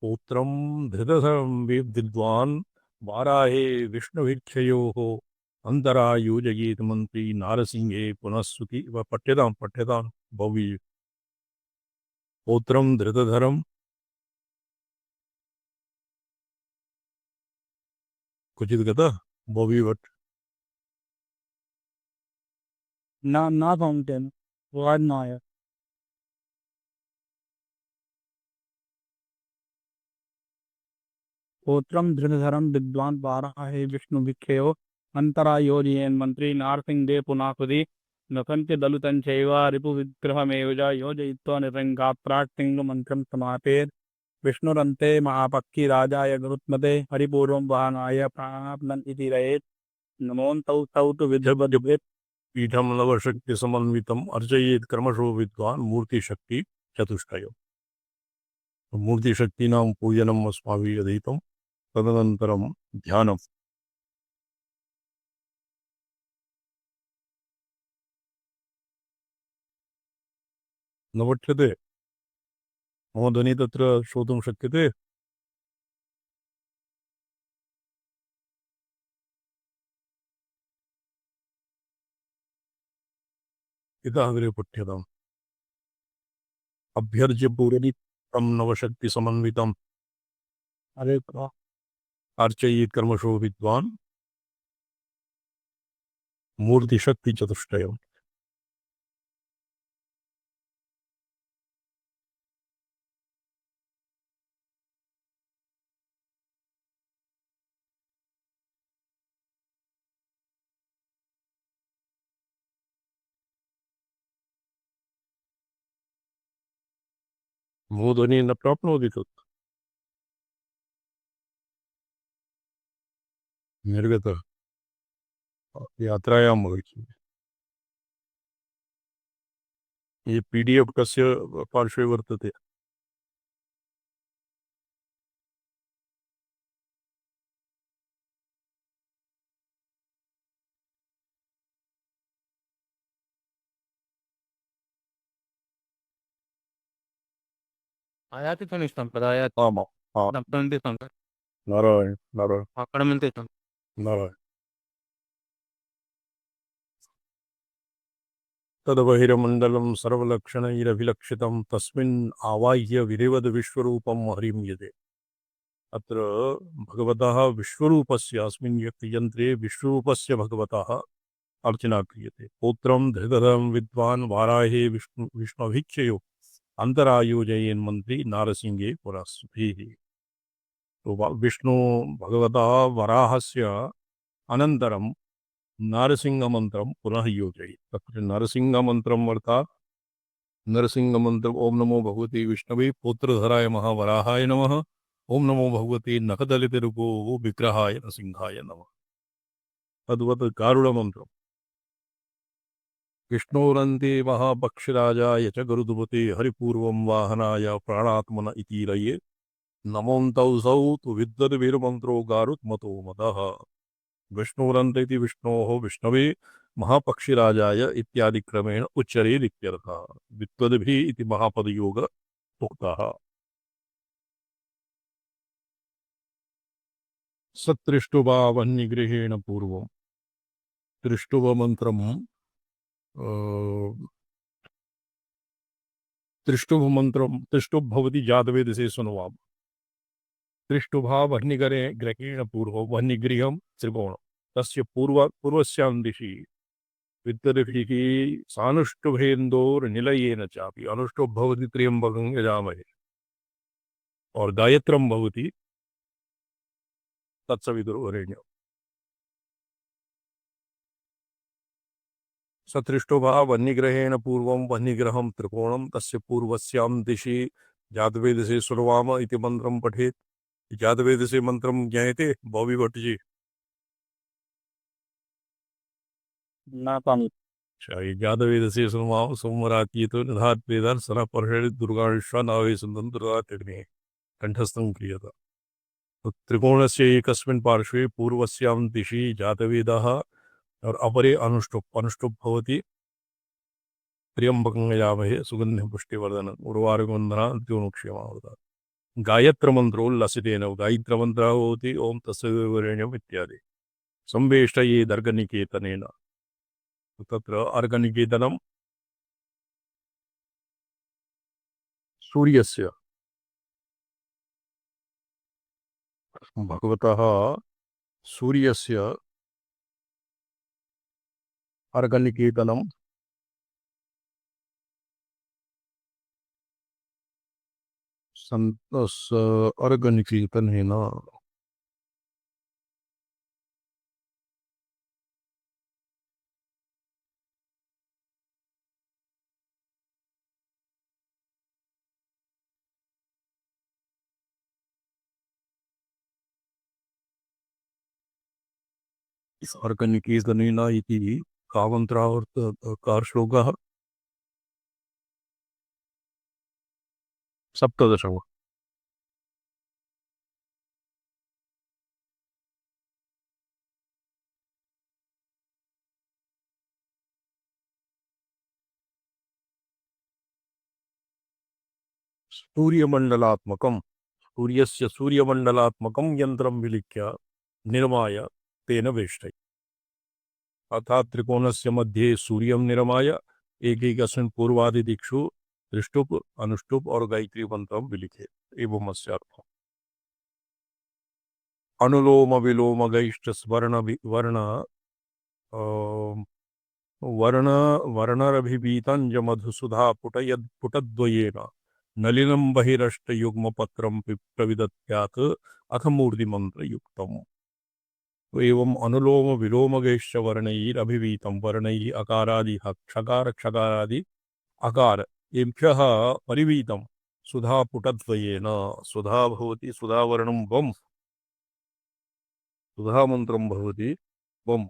पौत्रं धृतधरं विद्वान् वाराहे विष्णुभिक्षयोः अन्तरायुजयेत् मंत्री नारसिंहे पुनःसुति। पठ्यतां भवि। पौत्रं धृतधरं क्वचित् गतः भवि भट्। ना फाउंटेन वाद नायक पोत्रम धृतधरम विद्वान वाराहे विष्णु भिक्षयो अंतरायोजयेन् मंत्री नारसिंह पुनाकुदी नसंत्य दलुतं चैव रिपु विग्रहमेव च योजयित्वा निरंगात्राट् सिंह मंत्रं समापेत् विष्णुरन्ते महापक्की राजाय गरुत्मते हरिपूर्वं वाहनाय प्राणाप्नन् इति रयेत् नमोऽन्तौ तौ तु विद्युद् पीठम नवशक्ति समन्वितम अर्चयेत् क्रमशो विद्वान् मूर्तिशक्ति चतुष्टय। मूर्तिशक्तीनां पूजनम् अस्माभिः अधीतं, तदनन्तरं ध्यानम्। न पठ्यते? मम ध्वनिः तत्र श्रोतुं शक्यते? इतः अग्रे पठ्यताम्। अभ्यर्च्य पूरयितं नवशक्ति समन्वितम् अरे अर्चयेत् कर्मशो विद्वान् मूर्तिशक्ति चतुष्टयम्। मम ध्वनिः न प्राप्नोति तत्, निर्गतः यात्रायां भविष्यति। ये PDF कस्य पार्श्वे वर्तते? आयाति तो निष्ठं पदायात आमाम् आम्। दप्तन्ति संकट नारायण नारायण आकडमन्ते संकट नारायण। तद्बहिर्मण्डलं सर्वलक्षणैरभिलक्षितं तस्मिन् आवाह्य विधिवद् विश्वरूपं हरिं यते। अत्र भगवतः विश्वरूपस्य अस्मिन् यन्त्रे विश्वरूपस्य भगवतः अर्चना क्रियते। पौत्रं धृतधरं विद्वान् वाराहे विष्णुभिक्षयो अन्तरायोजयेन् मंत्री नारसिंहे पुनःसुतिः। तो विष्णु भगवतः वराहस्य अनन्तरं नारसिंहमन्त्रं पुनः योजयेत्। तत्र नरसिंहमन्त्रम् अर्थात् नरसिंहमन्त्र ओम नमो भगवते विष्णवे पौत्रधराय महावराहाय नमः, ओम नमो भगवते नखदलितरूपो विग्रहाय नरसिंहाय नमः। तद्वत् गारुडमन्त्रम् विष्णोरन्ते महापक्षिराजाय च गरुदुपते हरिपूर्वं वाहनाय प्राणात्मन इतीरये नमोऽन्तौसौ तु विद्वद्वीरमन्त्रो गारुत्मतो मदः विष्णुरन्त इति विष्णोः विष्णवे महापक्षिराजाय इत्यादि क्रमेण उच्चरेदित्यर्थः विद्वद्भिः इति महापदयोग उक्तः सत्रिष्टुभावन्निगृहेण पूर्वं त्रिष्टुभमन्त्रं त्रिष्टुभमन्त्रं त्रिष्टुभ भवति जातवेदसे शृणुवाम त्रिष्टुभा वह्निगरे ग्रहेण पूर्वं वह्निगृहं त्रिकोणं तस्य पूर्वस्यां दिशि विद्वद्भिः सानुष्टुभेन्दोर्निलयेन चापि अनुष्टुभ भवति त्र्यम्बकं यजामहे और गायत्रं भवति तत्सवितुर्वरेण्यम् सत्रिष्टुभा वह्निग्रहेण पूर्वं वह्निग्रहं त्रिकोणं तस्य पूर्वस्यां दिशि जातवेदसे शृणुवाम इति मन्त्रं पठेत् जातवेदसे मन्त्रं ज्ञायते बॉबी भट्ट जी नातामि जातवेदसे शृणुवाम सोमरात्रितो निधात् वेदान् सनः पर्षणि दुर्गाश्व नावे सुन्दरं कंठस्थं क्रियत तो त्रिकोणस्य एकस्मिन् पार्श्वे पूर्वस्यां दिशि जातवेदः और अपरे अनुष्टुप् भवति त्र्यम्बकं यजामहे सुगन्धिं पुष्टिवर्धनम् उर्वारुकवन्दना द्योमुक्ष्यमावृता गायत्रमन्त्रोल्लसितेन गायत्रमन्त्रः भवति ओं तत्सवितुर्वरेण्यम् इत्यादि संवेष्टये दर्गनिकेतनेन तत्र अर्घनिकेतनं सूर्यस्य भगवतः सूर्यस्य अर्घनिकेतनं अर्घनिकेतनेन अर्घनिकेतनेन इति का मन्त्रः का श्लोकः सप्तदशः सूर्यमण्डलात्मकं सूर्यस्य सूर्यमण्डलात्मकं यन्त्रं विलिख्य निर्माय तेन वेष्टय अर्थात् त्रिकोणस्य मध्ये सूर्यं निर्माय एकैकस्मिन् पूर्वादिदिक्षु त्रिष्टुप् अनुष्टुप् और गायत्री मंत्रं विलिखे एवं अस्य अर्थः अनुलोम विलोम गैष्ठ स्वर्ण वर्ण वर्ण वर्णरभिभीतं मधुसुधा पुटयद् पुटद्वयेन नलिनं बहिरष्टयुग्मपत्रं प्रविदत्यात् अथ मूर्तिमन्त्रयुक्तम् एवं अनुलोम विलोम गैश्च वर्णैरभिवीतं वर्णैः अकारादि क्षकार क्षकारादि अकार एभ्यः परिवीतं सुधा पुटद्वयेन सुधा भवति सुधावर्णं वम् सुधा मंत्रं भवति वम्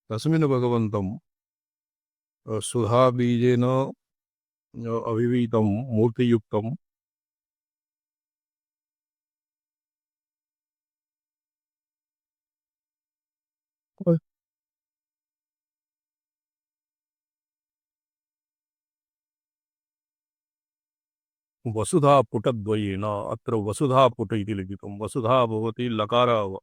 तस्मिन् भगवन्तं सुधा बीजेन अभिवीतं मूर्तियुक्तं वसुधा पुटद्वयेन अत्र वसुधा पुट इति लिखितं वसुधा भवति लकारः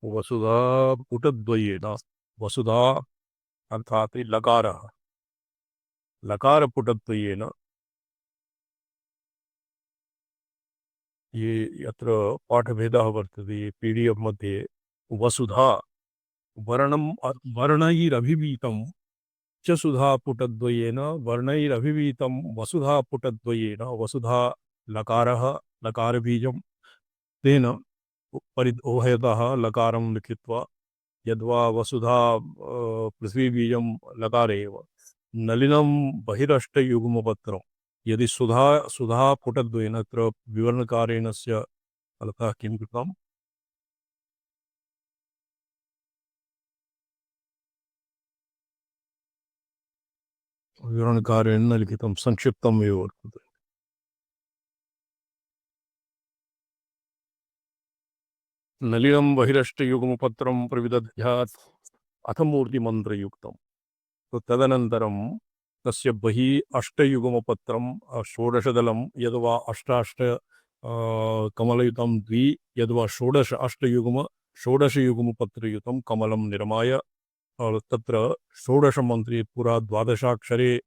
वसुधा पुटद्वयेन वसुधा अर्थात लकारः लकार पुटद्वयेन ये यत्र पाठभेदः वर्तते पीडीएफ मध्ये वसुधा वर्णं वर्णैरभिवीतं च सुधा पुटद्वयेन वर्णैरभिवीतं वसुधा पुटद्वयेन वसुधा लकारः लकारबीजं तेन परिदोहयतः लकारं लिखित्वा यद्वा वसुधा पृथ्वीबीजं लकारेव नलिनं बहिरष्टयुग्मपत्रं यदि सुधा पुटद्वयेन अत्र विवरणकारेणस्य फलतः किं कृतं विवरणकारेण न लिखितं संक्षिप्तम् एव वर्तते नलिनं बहिरष्टयुग्मपत्रं प्रविदध्यात् अथ मूर्तिमन्त्रयुक्तम् तो तदनन्तरं तस्य बहिः अष्टयुग्मपत्रं षोडशदलं यद्वा अष्टाष्ट कमलयुतं यद्वा षोडशयुग्मपत्रयुतं कमलं निर्माय तत्र षोडशमन्त्रे पुरा द्वादशाक्षरे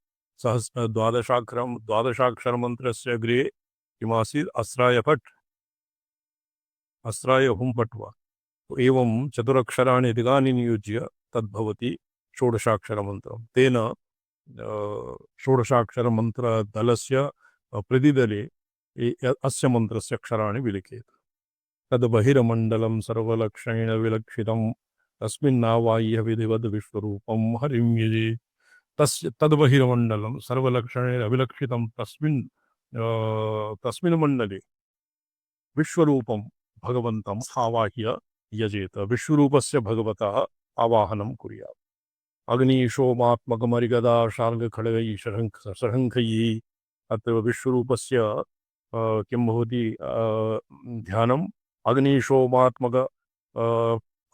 द्वादशाक्षरमन्त्रस्य अग्रे किमासीत् अस्राय हुं पट्वा एवं चतुरक्षराणि अधिकानि नियुज्य तद्भवति षोडशाक्षरमन्त्रं तेन षोडशाक्षरमन्त्रदलस्य प्रतिदले अस्य मन्त्रस्य अक्षराणि विलिखेत तद् बहिर्मण्डलं सर्वलक्षणेन विलक्षितं तस्मिन्नावाह्य विधिवद् विश्वरूपं हरिं यजे तस्य तद् बहिर्मण्डलं सर्वलक्षणेन अविलक्षितं तस्मिन् मण्डले विश्वरूपं भगवन्तम् आवाह्य यजेत विश्वरूपस्य भगवतः आवाहनं कुर्यात् अग्निशोमात्मकमरिगदा शार्ङ्गखड्गैः शरङ्खैः अत्र विश्वरूपस्य किं भवति ध्यानम् अग्निशोमात्मक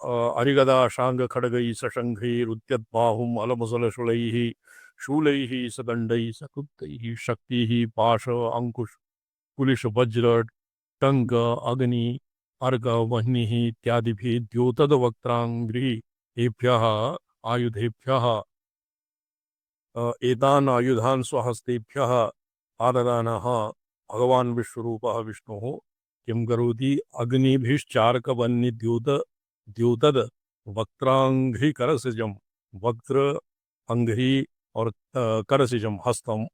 अरिगदा शार्ङ्गखड्गैः सशङ्खैरुद्यद्बाहुम् अलमुसलशूलैः शूलैः सदण्डैः सकुप्तैः शक्तिः पाश अंकुश कुलिश वज्र टंक अग्नि अर्घ वह्निः इत्यादिभिः द्योतदवक्त्राङ्घ्रिः आयुधेभ्यः एतान् आयुधान् स्वहस्तेभ्यः आददानः भगवान् विश्वरूपः विष्णुः किं करोति द्योतद वक्त्रांघ्रि करसिजम वक्त्र अंघ्रि और करसिजम हस्तम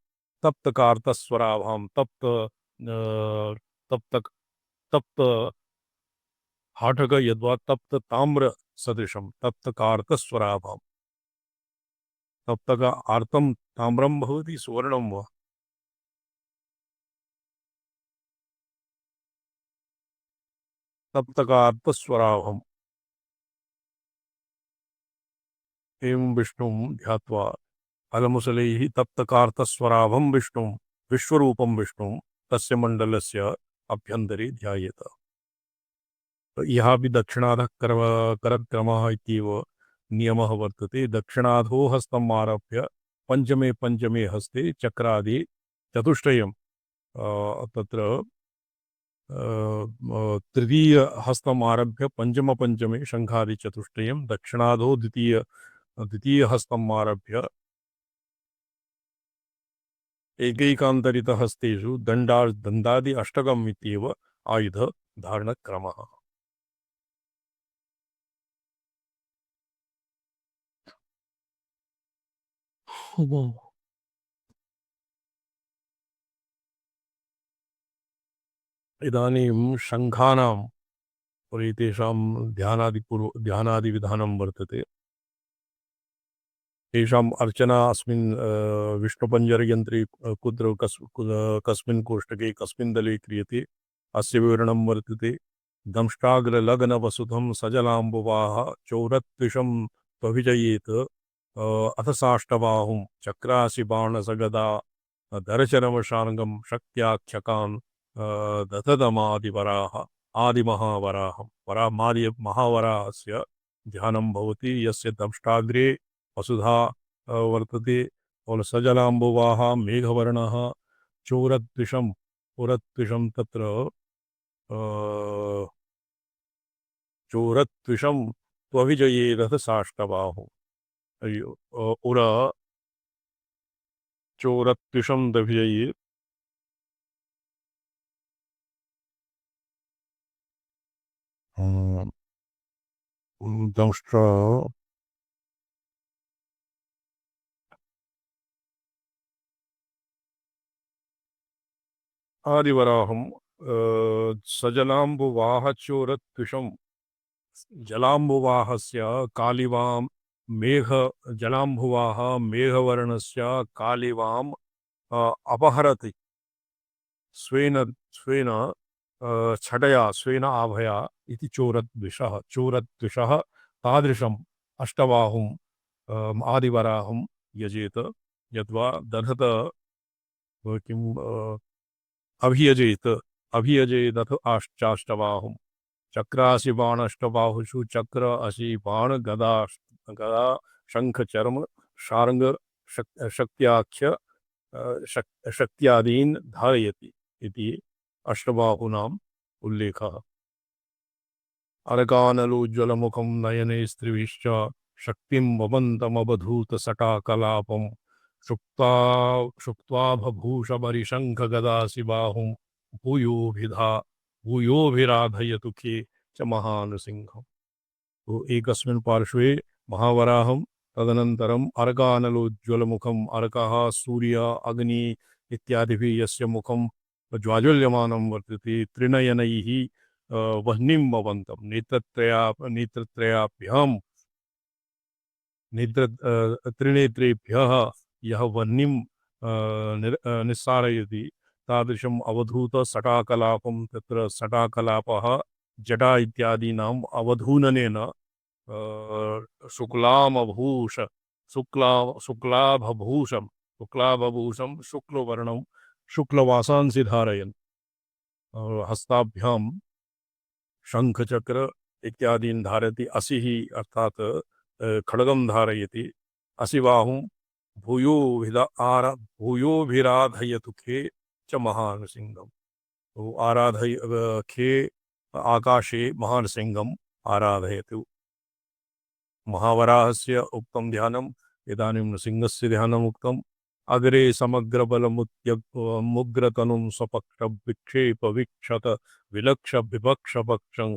तप्त कार्तस्वराभाम तप्त तप्त हाटक यद्वा तप्त ताम्र सदृशम तप्त कार्तस्वराभाम तप्त का आर्तम ताम्रम भवति सुवर्णम वा तप्त का आर्तस्वराभाम एवं विष्णुं ध्यात्वा अलमुसलैः तप्तकार्तस्वराभं विष्णुं विश्वरूपं विष्णुं तस्य मण्डलस्य अभ्यन्तरे ध्यायेत यः अपि दक्षिणाधः करक्रमः इत्येव नियमः वर्तते दक्षिणाधो हस्तम् आरभ्य पञ्चमे हस्ते चक्रादि चतुष्टयं तत्र तृतीयहस्तम् आरभ्य पञ्चमे शङ्खादि चतुष्टयं दक्षिणाधो द्वितीयहस्तम् आरभ्य एकैकान्तरितहस्तेषु दण्डादि अष्टकम् इत्येव आयुधधारणक्रमः इदानीं शङ्खानां तेषां ध्यानादिविधानं वर्तते तेषाम् अर्चना अस्मिन् विष्णुपञ्जरयन्त्रे कस्मिन् कोष्टके कस्मिन् दले क्रियते अस्य विवरणं वर्तते दंष्टाग्रलग्नवसुधं सजलाम्बुवाः चौरत्विषं त्वभिजयेत् अथ साष्टबाहुं चक्रासि बाणसगदा दरचरमशार्ङ्गं शक्त्याख्यकान् दधदमादिवराः आदिमहावराहं महावराहस्य ध्यानं भवति यस्य दंष्टाग्रे वसुधा वर्तते और सजलाम्बुवाः मेघवर्णः चोरत्विषं तत्र चोरत्विषं त्वभिजयेरथ साष्टबाहु उर चोरत्विषं दभिजये दंष्ट्र आदिवराहं सजलाम्बुवाहचोरत्विषं जलाम्बुवाहस्य कालिवां मेघ जलाम्बुवाह मेघवर्णस्य कालिवाम् अपहरति स्वेन स्वेन छटया स्वेन आभया इति चोरद्विषः तादृशम् अष्टबाहुम् आदिवराहं यजेत यद्वा दधत किम् अभियजेत अभियजेदथ चाष्टबाहुं चक्रासि बाणष्टबाहुषु चक्र असि बाण गदा शंख चर्म शार्ंग शक्त्याख्य शक्त्यादीन् धारयति इति अष्टबाहूनाम् उल्लेखः। अरकानलोज्ज्वलमुखं नयने स्त्रिभिश्च शक्तिं वमन्तमवधूतसटाकलापं शुक्त्वा बभूषमरिशङ्खगदासि बाहुं भूयोभिराधयतु खे च महानृसिंहम्। तो एकस्मिन् पार्श्वे महावराहं तदनन्तरम् अरकानलोज्ज्वलमुखम् अरकः सूर्य अग्नि इत्यादिभिः यस्य मुखं ज्वाज्वल्यमानं वर्तते त्रिनयनैः वह्निं भवन्तं त्रिनेत्रेभ्यः यः वह्निं निस्सारयति तादृशम् अवधूतसटाकलापं तत्र सटाकलापः जटा इत्यादीनाम् अवधूननेन शुक्लाभभूषं शुक्लवर्णं शुक्लवासांसि धारयन् हस्ताभ्यां शंखचक्र इत्यादीन् धारयति असिः अर्थात् खड्गं धारयति असिबाहुं भूयोभिराधयतु खे च महानृसिंहम्। तो खे आकाशे महानृसिंहम् आराधयतु। महावराहस्य उक्तं ध्यानम् इदानीं नृसिंहस्य ध्यानम् उक्तम्। अग्रे समग्रबलमुग्रतनुं स्वपक्षविक्षेप वीक्षत विलक्ष विपक्षपक्षं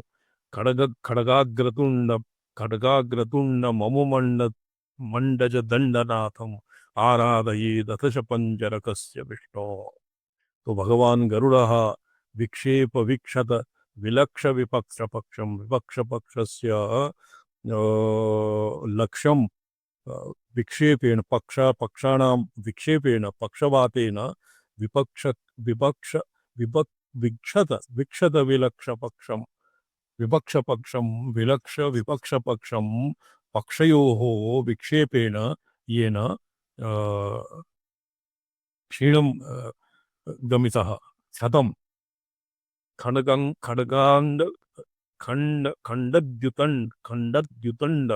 खड्गाग्रतुण्ड ममुमण्डज दण्डनाथम् आराधयेदथ च पंजरकस्य विष्णो। तो भगवान गरुडः विक्षेप वीक्षत विलक्ष विपक्षपक्षं विपक्षपक्षस्य लक्ष्यं विक्षेपेण पक्षाणां विक्षेपेण पक्षपातेन विक्षत विलक्ष विपक्षपक्षं पक्षयोः विक्षेपेण येन क्षीणं गमितः क्षतं खण्डद्युतण्ड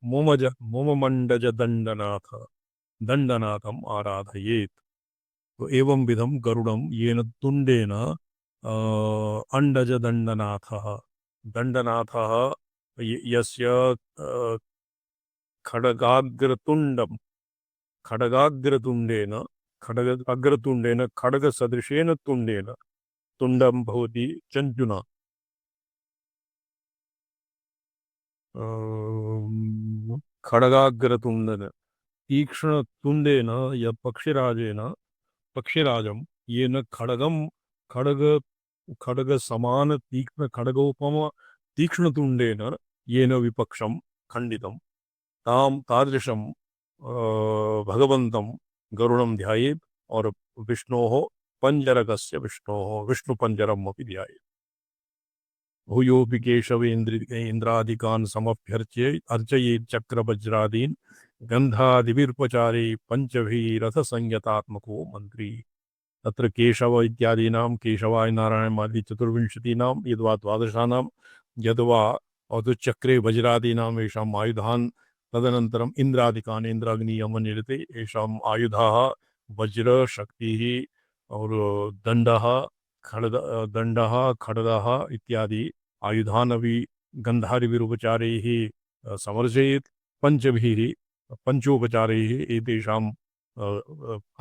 मोममण्डज दण्डनाथम् आराधयेत्। तो एवं विधम गरुडं येन तुण्डेन अंडज दण्डनाथः यस्य खड्गाग्रतुण्डेन खड्गसदृशेन तुण्डेन तुण्डं भवति चञ्चुना खड्गाग्रतुण्डन तीक्ष्णतुण्डेन य पक्षिराजं येन खड्ग समान तीक्ष्ण खड्गोपम तीक्ष्णतुण्डेन येन विपक्षं खण्डितं तादृशं भगवन्तं गरुडं ध्यायेत् और विष्णोः पंजरकस्य विष्णुपंजरम् अपि ध्यायेत्। भूयोऽपि केशवेन्द्रादिकान् समभ्यर्च्य अर्चयेत् चक्रवज्रादीन् गन्धादिभिरुपचारे पंचभिरथसंयतात्मको मन्त्री। तत्र केशव इत्यादीनां केशवाय नारायणमादि चतुर्विंशतीनां यद्वा द्वादशानां यद्वा चक्रे वज्रादीनां येषाम् आयुधान् तदनन्तरम् इन्द्रादिकान् इन्द्राग्नि यमनिरते येषाम् आयुधाः वज्र शक्तिः और दण्डः खड्गः इत्यादि आयुधानपि गन्धादिभिरुपचारैः समर्जयेत् पंचोपचारैः एतेषाम्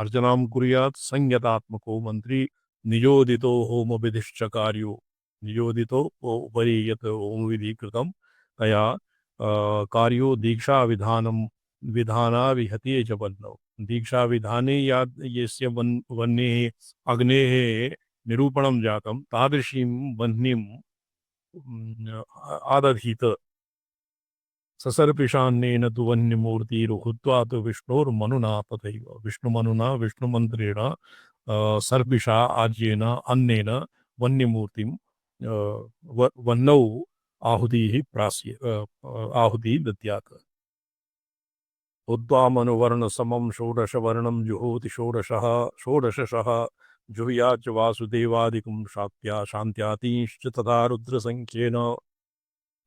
अर्चनां कुर्यात्। संयतात्मको मंत्री नियोदितो होम विधिश्च कार्यो नियोदितो उपरि यत् होम विधि कृतं तया कार्यो दीक्षा विधाना विहते च वह्नौ। दीक्षा विधाने या यस्य वह्नेः अग्नेः निरूपणं जातं तादृशीं वह्निं आदधीत ससर्पिशान्नेन तु वन्यमूर्तिरुहुत्वा तु विष्णोर्मनुना तथैव विष्णुमनुना विष्णुमन्त्रेण सर्पिषा आज्येन अन्नेन वन्यमूर्तिं वह्नौ आहुतिः प्रास्य आहुतिः दद्यात् उद्वामनुवर्ण समं षोडशवर्णं जुहोति षोडशशः जुहुयाच वासुदेवादिकं शान्त्यातीश्च तथा रुद्रसंख्येन।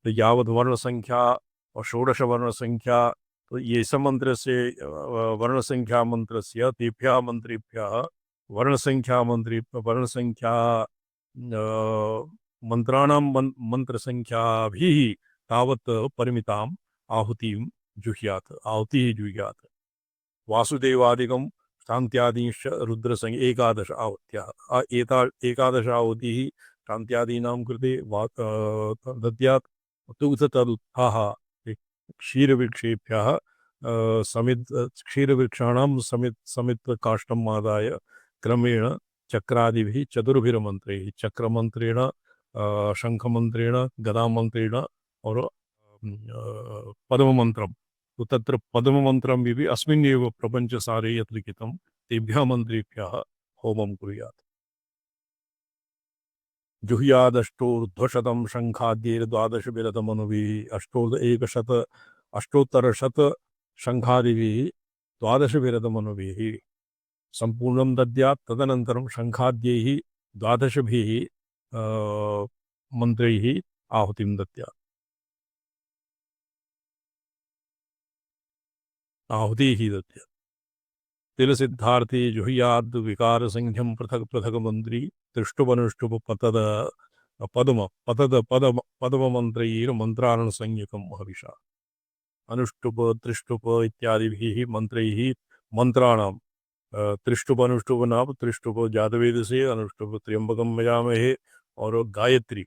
तो यावत वर्ण संख्या और षोडश वर्ण संख्या, तो ये मंत्र से वर्ण संख्या मंत्र से तेभ्यः मंत्रेभ्यः वर्ण संख्या मंत्राणां मंत्र संख्या भी तावत् परिमिताम् आहुतिं जुह्यात् आहुतिः जुह्यात् वासुदेवादिकं शान्त्यादीश्च रुद्रसंख्या एकादश आहुत्याः एकादश आहुतिः शान्त्यादीनां कृते दद्यात् दुग्धतरुत्थाः क्षीरवृक्षेभ्यः समित् क्षीरवृक्षाणां समित् काष्ठम् आदाय क्रमेण चक्रादिभिः चतुर्भिर्मन्त्रैः चक्रमन्त्रेण शङ्खमन्त्रेण गदामन्त्रेण और पद्ममन्त्रं। तो तत्र पद्ममन्त्रम् इति अस्मिन्नेव प्रपञ्चसारे यत् लिखितं तेभ्यः मन्त्रेभ्यः होमं कुर्यात्। जुह्यादष्टोर्ध्वशतं शङ्खाद्यैर्द्वादशभिरतमनुभिः अष्टोत्तरशत शङ्खादिभिः द्वादशभिरतमनुभिः सम्पूर्णं दद्यात्। तदनन्तरं शङ्खाद्यैः द्वादशभिः मन्त्रैः आहुतिं दद्यात्। आहुतिः दद्यात्। तिलसिद्धार्थे जुह्याद् विकारसंख्यं पृथक् पृथक् मन्त्री त्रिष्टुपनुष्टुप पद्ममन्त्रैर्मन्त्रारणसंज्ञकं हविषा अनुष्टुप त्रिष्टुप इत्यादिभिः मंत्रैः मंत्राणां त्रिष्टुप अनुष्टुप नाम त्रिष्टुप जातवेद से अनुष्टुप त्र्यंबकं यजामहे और गायत्री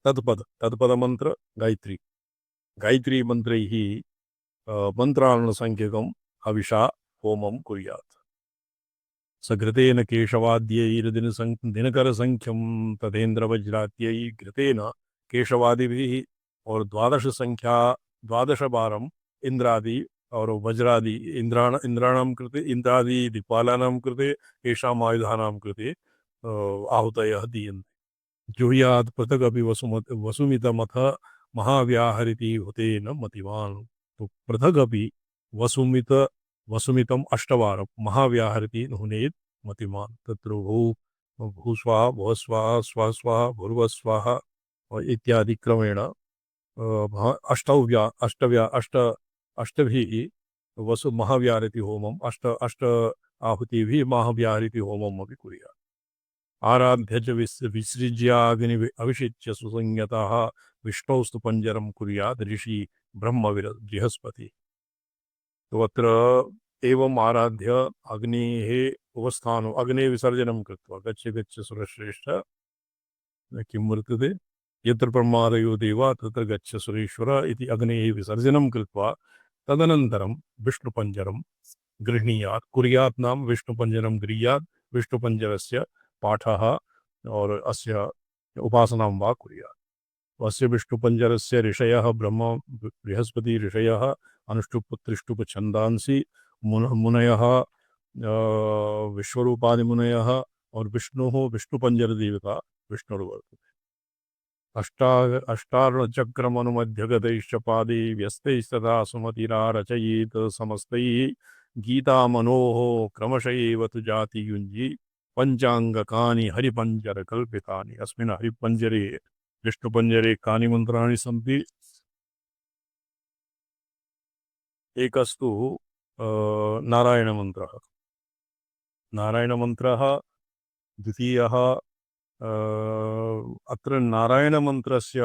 तत्पद मंत्र गायत्री गायत्री मंत्रैः मंत्रारणसंज्ञकं हविषा होमं कुर्यात्। सघृतेन केशवाद्यैर्दिनकरसंख्यं तथेन्द्रवज्राद्यै घृतेन केशवादिभिः और द्वादश बारम इंद्रादि और वज्रादि इंद्राणां कृते इंद्रादि दिक्पालानां कृते येषाम् आयुधानां कृते आहुतयः दीयन्ते। जुह्यात् पृथगपि वसुमितमथ महाव्याहरिति हुतेन मतिवान्। तो पृथगपि वसुमितम् अष्टवारं महाव्याहरिति हुनेत् मतिमान्। तत्र भूस्वाहा भुवस्वाहा स्वस्वाहा भूर्वस्वाहा इत्यादि क्रमेण अष्टभिः वसु महाव्याहृति होमम् अष्ट आहुतिभिः महाव्याहृति होमम् अपि कुर्यात्। आराध्य च विसृज्याग्नि अविषिच्य सुसंज्ञतः विष्णोस्तु पञ्जरं कुर्यात् ऋषि ब्रह्म बृहस्पति। तो अत्र एवम् आराध्य अग्नेः उपस्थानम् अग्ने विसर्जनं कृत्वा गच्छ सुरश्रेष्ठ किं वर्तते यत्र ब्रह्मादयो देवा तत्र गच्छ सुरेश्वर इति अग्नेः विसर्जनं कृत्वा तदनन्तरं विष्णुपञ्जरं गृह्णीयात् कुर्यात् नाम विष्णुपञ्जरं गृह्यात् विष्णुपञ्जरस्य पाठः और अस्य उपासनां वा कुर्यात्। अस्य विष्णुपञ्जरस्य ऋषयः ब्रह्म बृहस्पति ऋषयः अनुष्टुप त्रिष्टुप छन्दांसि मुनयः विश्वरूपादिमुनयः और विष्णुः विष्णुपञ्जर देवता विष्णुर्वर्तते। अष्टार्णचक्रमनुमध्यगतैश्च पादे व्यस्तैस्तथा सुमतिरारचयेत् समस्तैः गीतामनोः क्रमश एव तु जाति युञ्जी पञ्चाङ्गकानि हरिपञ्जरकल्पितानि। अस्मिन् हरिपञ्जरे विष्णुपञ्जरे कानि मन्त्राणि सन्ति? एकस्तु नारायणमन्त्रः द्वितीयः अत्र नारायणमन्त्रस्य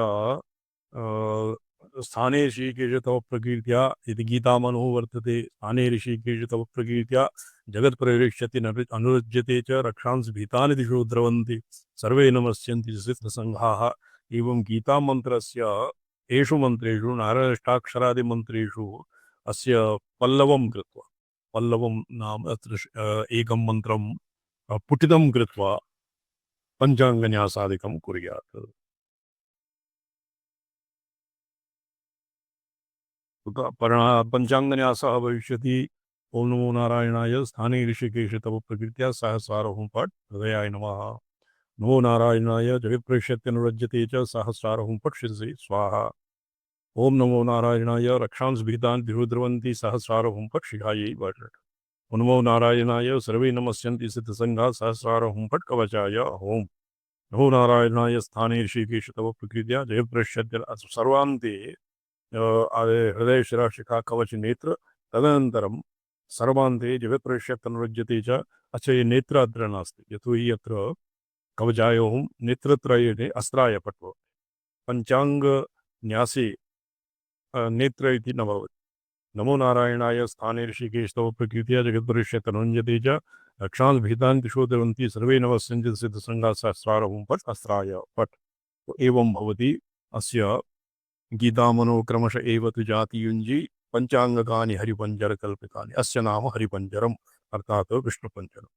स्थाने ऋषिकेश तव प्रकीर्त्या यदि गीतामनो वर्तते स्थाने ऋषिकेश तव प्रकीर्त्या जगत् प्ररिष्यति अनुरज्यते च रक्षांसि भीतानि दिशो द्रवन्ति सर्वे नमस्यन्ति सिद्धसङ्घाः। एवं गीतामन्त्रस्य एषु मन्त्रेषु नारायणाष्टाक्षरादिमन्त्रेषु अस्य पल्लवं कृत्वा पल्लवं नाम अत्र एकं मन्त्रं पुटितं कृत्वा पञ्चाङ्गन्यासादिकं कुर्यात्। पंचांगन्यासः भविष्यति। ओम नमो नारायणाय स्थाने ऋषिकेश तव प्रकृत्या सहस्रारोहं पट हृदयाय नमः। नमो नारायणाय जगत्प्रेष्यत्यनुरज्यते च सहस्रारोहं पट शिरसि स्वाहा। ओम नमो नारायणाय रक्षांस भीतान् द्युद्रवन्ति सहस्रारोहं पट शिखायै वट। नमो नारायणाय सर्वे नमस्यन्ति सिद्धसंघा सहस्रारोहं पट कवचाय ओम। नमो नारायणाय स्थाने ऋषिकेश तव प्रकृत्या जयप्रेष्यत्य सर्वान्ते हृदय शिरा शिखा कवच नेत्र तदनन्तरं सर्वान्ते जगत्प्रेष्यत्तनुरज्यते च। अच्छा, ये नेत्र अत्र नास्ति, यतोहि अत्र कवचायोः नेत्रत्रये अस्त्राय पट्वो पंचांग न्यासे नेत्र इति न भवति। नमो नारायणाय स्थाने ऋषिकेशतव प्रकृत्या जगत्परिष्यतनुञ्जते च रक्षांस भीतान् दिशो द्रवन्ति सर्वे नमस्यन्ति सिद्धसंघाः सहस्रारोहं पट अस्त्राय पट। एवं भवति अस्य गीतामनो क्रमश एव तु जातियुञ्जी पंचांगकानि हरिपंजरकल्पितानि। अस्य नाम हरिपंजरम् अर्थात विष्णुपंजरम्।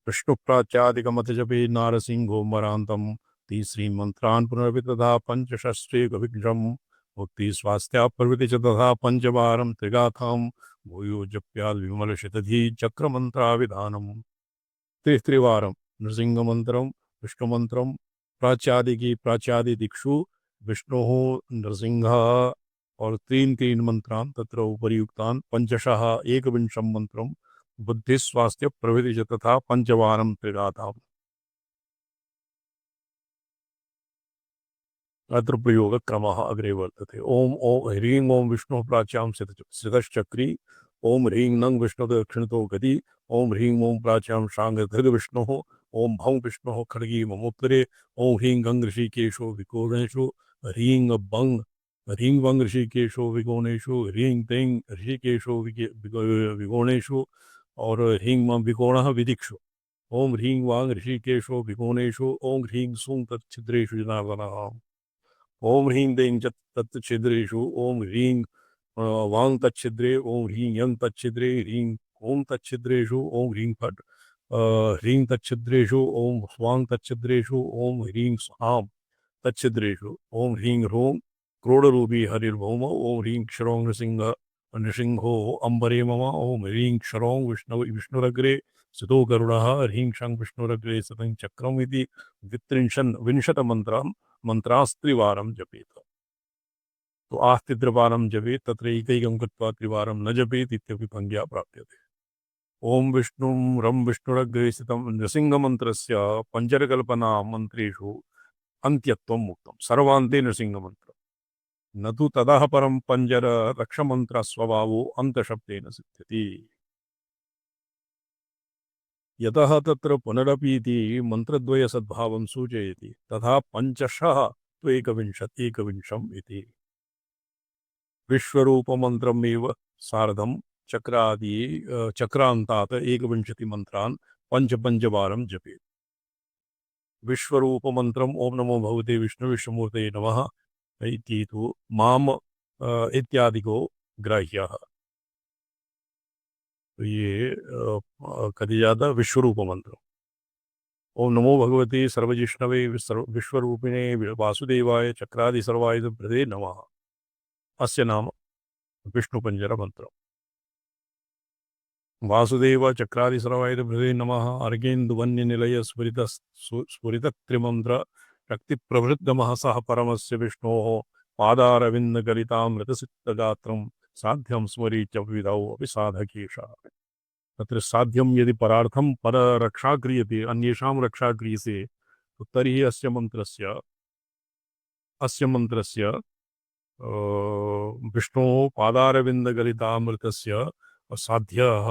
विष्णुप्राच्यादिकमथ जपे नारसिंहो मरान्तं तीसरीन्मन्त्रान् पुनरपि तथा पंचषष्ट्रेकविघ्नम् मुक्ति स्वास्थ्या प्रवृत्ति च तथा पंचवारं त्रिगाथां भूयो जप्याद् विमलशतधी चक्रमन्त्राविधानम्। त्रिवारं नृसिंहमन्त्रं विष्णुमन्त्रं प्राच्यादि दिक्षु विष्णुः नृसिंहः और तीन मंत्रान् तत्र उपर्युक्तान् पंचशः एकविंशं मंत्रं बुद्धि स्वास्थ्य प्रभृति च तथा पंचवारं त्रिगाथाम्। अत्र प्रयोगक्रमः अग्रे वर्तते। ओम ओम ह्रीं ओम विष्णुः प्राच्यां स्थितश्चक्री। ओम ह्रीं नंग विष्णु दक्षिणतो गति। ओम ह्रीं ओम प्राच्यां शांगधृग विष्णुः। ओम भौं विष्णुः खड्गी ममोत्तरे। ओम ह्रीं गंग ऋषिकेशो विकोणेषु। ह्रीं वंग ऋषिकेशो विकोणेषु। ह्रीं तें ऋषिकेशो विकोणेषु और ह्रीं मं विकोणः विदिक्षु। ओम ह्रीं वांग ऋषिकेशो विकोणेषु। ओम ह्रीं सूं तच्छिद्रेषु जनार्दनः। ओम ह्रीं दें तत्छिद्रेषु। ओम ह्रीं वांग तच्छिद्रे। ओम ह्रीं यं तच्छिद्रे। ह्रीं ओम तच्छिद्रेषु। ओम ह्रीं फट् ह्रीं तच्छिद्रेषु। ओम स्वांग तच्छिद्रेषु। ओम ह्रीं स्वां तच्छिद्रेषु। ओम ह्रीं ह्रों क्रोडरूपी हरिर्भौम। ओम ह्रीं क्षरों नृसिंहो अंबरे मम। ओम ह्रीं क्षरों विष्णुरग्रे स्थितो गरुडः। ह्रीं क्षं विष्णुरग्रे स्थितं चक्रम् इति विंशत मंत्रास्त्रिवारं जपेत। तो आस्तिद्रवारं जपेत तत्र एकैकं कृत्वा त्रिवारं न जपेत इत्यपि पंक्त्या प्राप्यते। ओम विष्णुं रं विष्णुरग्रे स्थितं नृसिंहमन्त्रस्य पंचरकल्पना मंत्रेषु अन्त्यत्वम् उक्तं। सर्वान्ते नृसिंहमन्त्र न तु ततः परं पंजर रक्षमन्त्रस्वभावो अन्तशब्देन सिद्ध्यति। यतः तत्र पुनरपीति मंत्रद्वय सद्भावं सूचयति तथा पंचशः तो एकविंशम् इति। विश्वरूप मंत्रमेव सार्धं चक्रांतात एकविंशति मंत्रान् पंचवारं जपेत्। विश्वरूप मंत्रम ओम नमो भगवते विष्णु विष्णुमूर्तये नमः इति तु माम इत्यादिको ग्राह्यः। तो ये कथी जाता विश्वरूप मंत्र। ओम नमो भगवते सर्वजिष्णवे विश्वरूपिणे वासुदेवाय चक्रादि सर्वायुध प्रदे नमः। अस्य नाम विष्णुपंजर मंत्र। वासुदेव चक्रादि सर्वायुध प्रदे नमः। अर्गेन्दुवन्य निलय स्फुरित त्रिमंत्र शक्ति प्रवृद्ध महसः परमस्य विष्णोः पादारविंद गलितामृतसिद्धगात्रं साध्यं स्मरी च विधौ अपि साधकेशः। तत्र साध्यं यदि परार्थं पर रक्षा क्रियते अन्येषां रक्षा क्रियते तो तर्हि अस्य मंत्रस्य विष्णोः पादारविन्दगलितामृतस्य साध्यः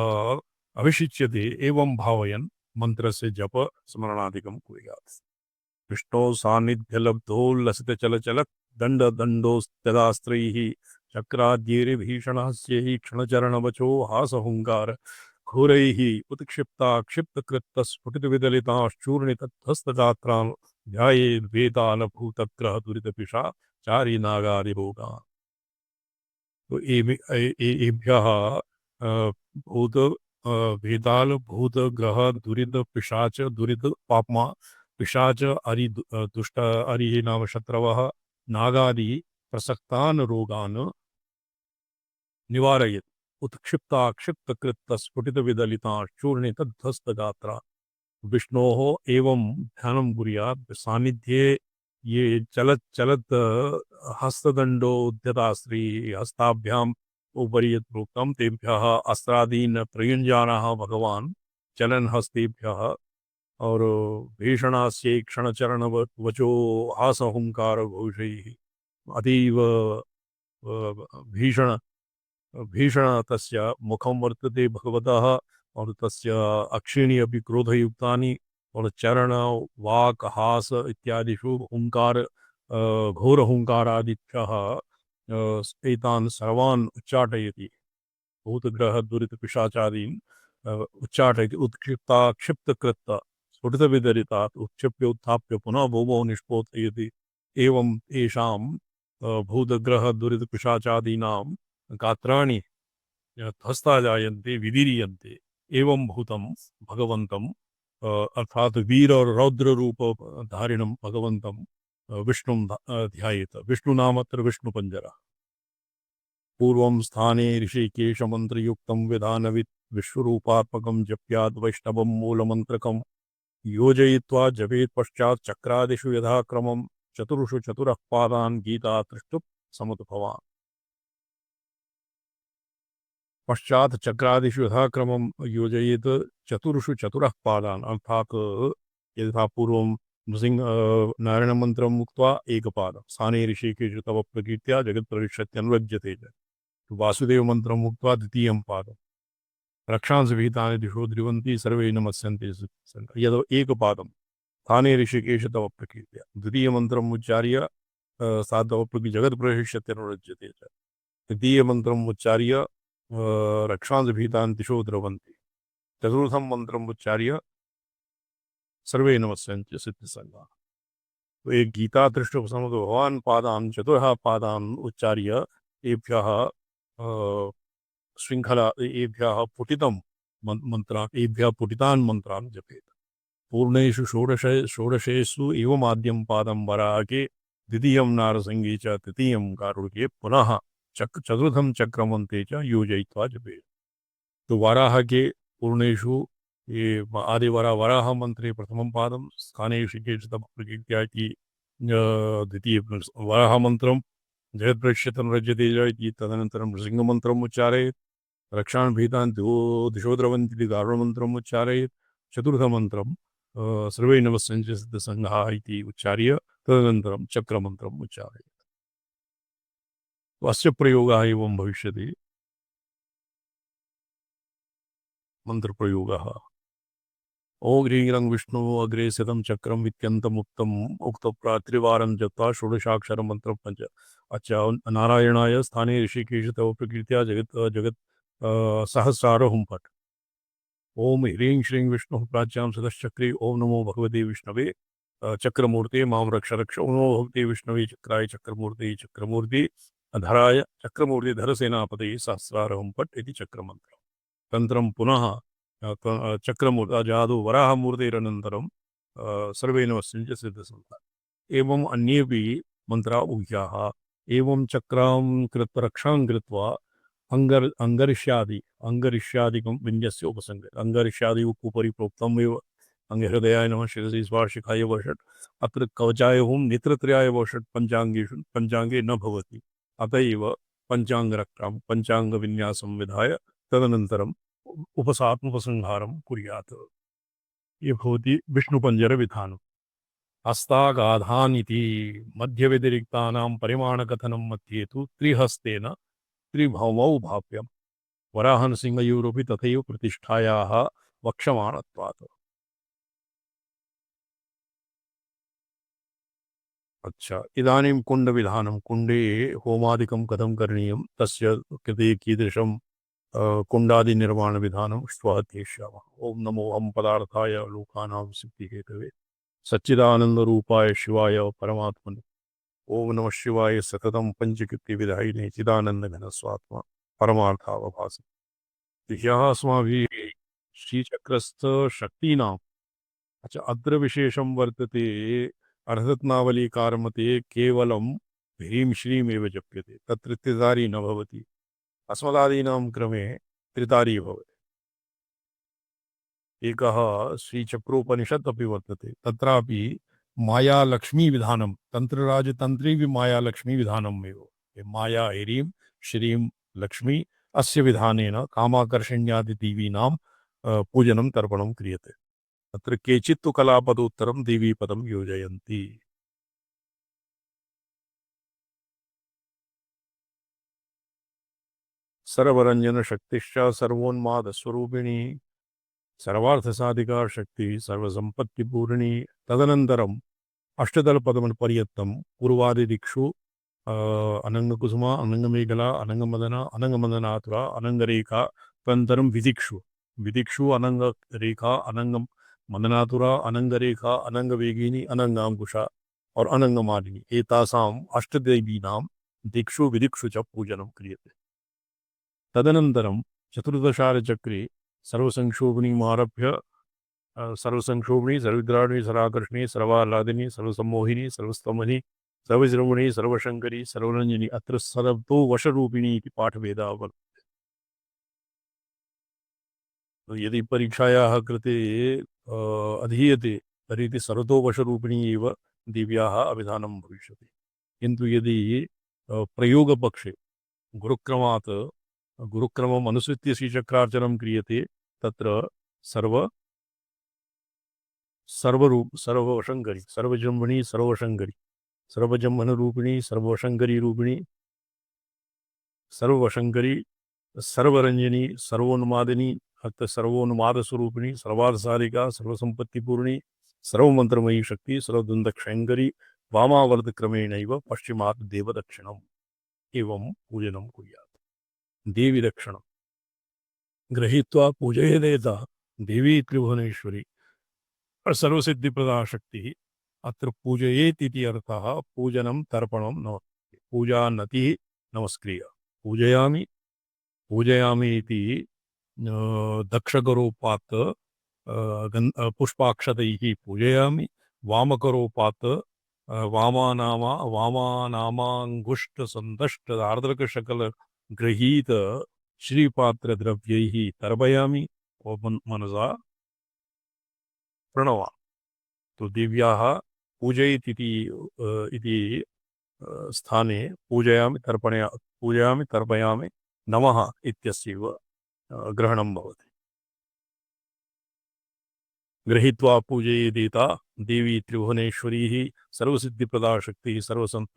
अभिषिच्यते एवं भावयन् मंत्रस्य जप स्मरणादिकं कुर्यात्। विष्णोः सान्निध्यलब्धोल्लसितचलचलत् दण्डोस्तदास्त्रैः चक्राद्यैर्भीषणस्य क्षणचरणवचो हासहुङ्कार घोरैः उत्क्षिप्ता क्षिप्तकृत्तस्फुटितविदलिताश्चूर्णितहस्तगात्रान् ध्यायेद्वेतालभूतग्रह दुरितपिशा चारी नागादिभोगान्। तो एभ्यः भूत वेताल भूत ग्रह दुरित पिशाच दुरित पापमा पिशाच अरि दुष्ट अरि नाम शत्रवः नागादि प्रसक्तान् रोगान् निवारयेत् उत्क्षिप्ता क्षिप्तकृत्तस्फुटितविदलिता चूर्णितध्वस्तगात्रा विष्णोः एवं ध्यानं कुर्यात् सान्निध्ये ये चलत् चलत् हस्तदण्डो उद्यता श्री हस्ताभ्याम् उपरि यत् प्रोक्तं तेभ्यः अस्त्रादीन् प्रयुञ्जानः भगवान् चलन हस्तेभ्यः और भीषणास्यै क्षणचरण वचो हासहुंकार घोषैः अतीव भीषण भीषण तस्य मुखं वर्तते भगवतः और तस्य अक्षिणी अपि क्रोधयुक्तानि और चरण वाक् हास इत्यादिषु हुंकार घोर हुंकारादिभ्यः एतान् सर्वान् उच्चाटयति भूतग्रह दुरित पिशाचादीन् उच्चाटयति उत्क्षिप्ता क्षिप्तकृत स्फुटितविदरितात् उत्क्षिप्य उत्थाप्य पुनः भूमौ निष्पोतयति एवं तेषां भूतग्रह दुरित पिशाचादीनां गात्राणि ध्वस्ता जायन्ते विदीर्यन्ते एवं भूतं भगवन्तं अर्थात वीर और रौद्र रूप धारिणं भगवन्तं विष्णुं ध्यायेत विष्णुनामत्र विष्णुपञ्जरः पूर्वं स्थाने ऋषिकेश मंत्रयुक्तं विधानवित् विश्वरूपात्मकं जप्याद् वैष्णवं मूलमन्त्रकं योजयित्वा जपेत् पश्चात् चक्रादिषु यथाक्रमं चतुर्षु चतुरः पादान् गीता तृष्टुप् समुद्भवान् पश्चात चक्रादिषु यथाक्रमं योजयेत् चतुर्षु चतुरः पादान् अर्थात् यथा पूर्वं नृसिंह नारायण मंत्रम् उक्त्वा एकपादं स्थाने ऋषिकेश तव प्रकीर्त्या जगत्प्रविशत्यन्वज्यते च वासुदेव मंत्रम् उक्त्वा द्वितीयं पादं रक्षांसि विहितानि दिशो द्रिवन्ति सर्वे नमस्यन्ते यद एकपादं स्थाने ऋषिकेश तव प्रकीर्त्या द्वितीयमन्त्रम् उच्चार्य सा तव जगत्प्रविशत्यन्वज्यते च तृतीयमन्त्रम् उच्चार्य रक्षांसि विहितानि दिशो द्रवन्ति चतुर्थं मंत्रम् उच्चार्य सर्वे नमस्यन्ते सिद्धिसंगाः तो एक गीता तृष्ट भगवान पादान चतुर्ः पादान उच्चार्य एभ्यः श्रृंखला एभ्यः पुटितं मंत्रान् एभ्यः पुटितान् मंत्रान् जपेत पूर्णेषु षोडशेषु एवमाद्यं पादं वराहके द्वितीयं नारसिंहे च तृतीयं कारुण्ये पुनः चतुर्थं चक्रमन्ते च योजयित्वा जपेत तो वराह के पूर्णेषु ये आदिवरा वराह मंत्रे प्रथमं पादं स्थाने ऋषिकेश तव प्रकीर्त्या इति द्वितीय वराह मंत्रं जगत्प्रविशत्यन् रज्यते च इति तदनन्तरं नृसिंहमन्त्रम् उच्चारयेत् रक्षान् भीतान् दिशो द्रवन्ति इति गारुडमन्त्रम् उच्चारयेत् चतुर्थमन्त्रं सर्वे नमस्यन्ते सिद्धसङ्घाः इति उच्चार्य तदनन्तरं चक्रमन्त्रम् उच्चारयेत् अस्य प्रयोगः एवं भविष्यति मंत्रप्रयोगः ओं ह्रीं विष्णु अग्रे स्थितं चक्रं वित्यन्तमुक्तम् उक्तप्रात्रिवारं जप्त्वा षोडशाक्षर मंत्र पंच अच्छा नारायणाय स्थाने ऋषिकेश तव प्रकीर्त्या जगत जगत सहस्रार हुं फट् ओम ह्रीं श्रीं विष्णु प्राच्यां सदश्चक्रे ओम नमो भगवते विष्णवे चक्रमूर्ते मां रक्ष रक्ष ओम नमो भगवते विष्णवे चक्राय चक्रमूर्ते चक्रमूर्ति धराय चक्रमूर्ति धरसेनापतये सहस्रार हुं फट् इति चक्रमन्त्रम् तंत्रं पुनः चक्रमूर्ति जादु वराहमूर्तेरनन्तरं सर्वे नमस्यन्ते सिद्धसन्ताः एवं अन्येपि मन्त्रा ऊह्याः एवं चक्रां कृत्वा रक्षां कृत्वा अंगरिष्यादिकं विन्यस्य उपसङ्गते अंगरिष्यादि उपरि प्रोक्तमेव अंगहृदयाय नमः शिरसि स्पर्शिकाय वषट् अत्र कवचाय हों नेत्रत्रयाय वषट् पंचांगेषु पंचांगे न भवति अत एव पंचांगरक्षां पंचांगविन्यासं विधाय तदनन्तरं उपसंहारं कुर्यात् ये भवति विष्णुपञ्जरविधानम् हस्तागाधानिति मध्यव्यतिरिक्तानां परिमाणकथनं मध्ये तु त्रिहस्तेन त्रिभौमौ भाव्यं वराहनसिंहयोरपि तथैव प्रतिष्ठायाः वक्ष्यमाणत्वात् अच्छा इदानीं कुण्डविधानं कुण्डे होमादिकं कथं करणीयं तस्य कृते कीदृशं कुण्डादिनिर्माणविधानं श्वः ध्येष्यामः ओम नमो हम पदार्थाय लोकानां सिद्धिहेतवे सच्चिदानन्दरूपाय शिवाय परमात्मने ओम नमः शिवाय सततं पंचकृत्यविधायिने चिदानन्दघनस्वात्मा परमार्थावभासि ह्यः अस्माभिः श्रीचक्रस्थ शक्तीनाम् अच्छा अत्र विशेषं वर्तते अर्हतनावलीकारमते केवलं ह्रीं श्रीमेव जप्यते तत्र त्रिधारी न भवति अस्मदादीनां क्रमे त्रितारी भवति। एकः श्रीचक्रोपनिषत् अपि वर्तते, तत्रापि मायालक्ष्मीविधानं, तन्त्रराजतन्त्रे मायालक्ष्मीविधानमेव। माया ह्रीं श्रीं लक्ष्मी, अस्य विधानेन कामाकर्षण्यादिदेवीनां पूजनं तर्पणं क्रियते। तत्र केचित् तु कलापदोत्तरं देवीपदं योजयन्ति। सर्वरञ्जनशक्तिश्च सर्वोन्मादस्वरूपिणी, सर्वार्थसाधिका शक्ति, सर्वसम्पत्तिपूर्णी। तदनन्तरम् अष्टदलपदपर्यन्तं पूर्वादिदिक्षु अनङ्गकुसुमा, अनङ्गमेखला, अनङ्गमदना, अनङ्गमदनातुरा, अनङ्गरेखा, तदनन्तरं विदिक्षु, विदिक्षु अनङ्गरेखा, अनङ्गमदनातुरा, अनङ्गरेखा, अनङ्गवेगिनी, अनङ्गाङ्कुशा और अनङ्गमालिनी, एतासाम् अष्टदेवीनां दिक्षु विदिक्षु च पूजनं क्रियते। तदनन्तरं चतुर्दशाचक्रे सर्वसंक्षोभणीमारभ्य सर्वसंक्षोभणी, सर्वविद्राणी, सर्वाकर्षणी, सर्वाह्लादिनी, सर्वसम्मोहिनी, सर्वस्तमनी, सर्वश्रवणी, सर्वशंकरी, सर्वरंजनी, अत्र सर्वतो वशरूपिणी इति पाठभेदः वर्तते। तो यदि परीक्षायाः कृते अधीयते तर्हि इति सर्वतो वशरूपिणी एव देव्याः अभिधानं भविष्यति। किन्तु यदि प्रयोगपक्षे गुरुक्रमात् गुरुक्रमम् अनुसृत्य श्रीचक्रार्चनं क्रियते, तत्र सर्ववशंकरी, सर्वजन्मणी, सर्वशंकरी, सर्वजन्मनरूपिणी, सर्वशंकरी रूपिणी, सर्वशंकरी, सर्वरंजनी, सर्वोन्मादिनी, अत्र सर्वोन्मादस्वरूपिणी, सर्वार्थसाधिका, सर्वसंपत्तिपूर्णी, सर्वमंत्रमयी शक्ति, सर्वदुन्दक्षयंकरी, वामावर्तक्रमेणैव पश्चिमात् देवदक्षिणम् एवं पूजनं कुर्यात्। देवी दक्षिणं गृहीत्वा पूजयेदेता देवी त्रिभुवनेश्वरी सर्वसिद्धिप्रदा शक्तिः। अत्र पूजयेत् इति अर्थः पूजनं तर्पणं न, पूजान्नतिः नमस्क्रिया। पूजयामि, पूजयामि इति दक्षकरोपात् पुष्पाक्षतैः पूजयामि, वामकरोपात् वामानामाङ्गुष्ठसन्दष्टार्द्रकशकल गृहीत श्रीपात्रद्रव्यैः तर्पयामि मनसा प्रणवा। तो देव्याः पूजयेत् इति स्थाने पूजयामि तर्पयामि नमः इत्यस्यैव ग्रहणं भवति। गृहीत्वा पूजयेदेता देवी त्रिभुवनेश्वरी सर्वसिद्धिप्रदा शक्तिः,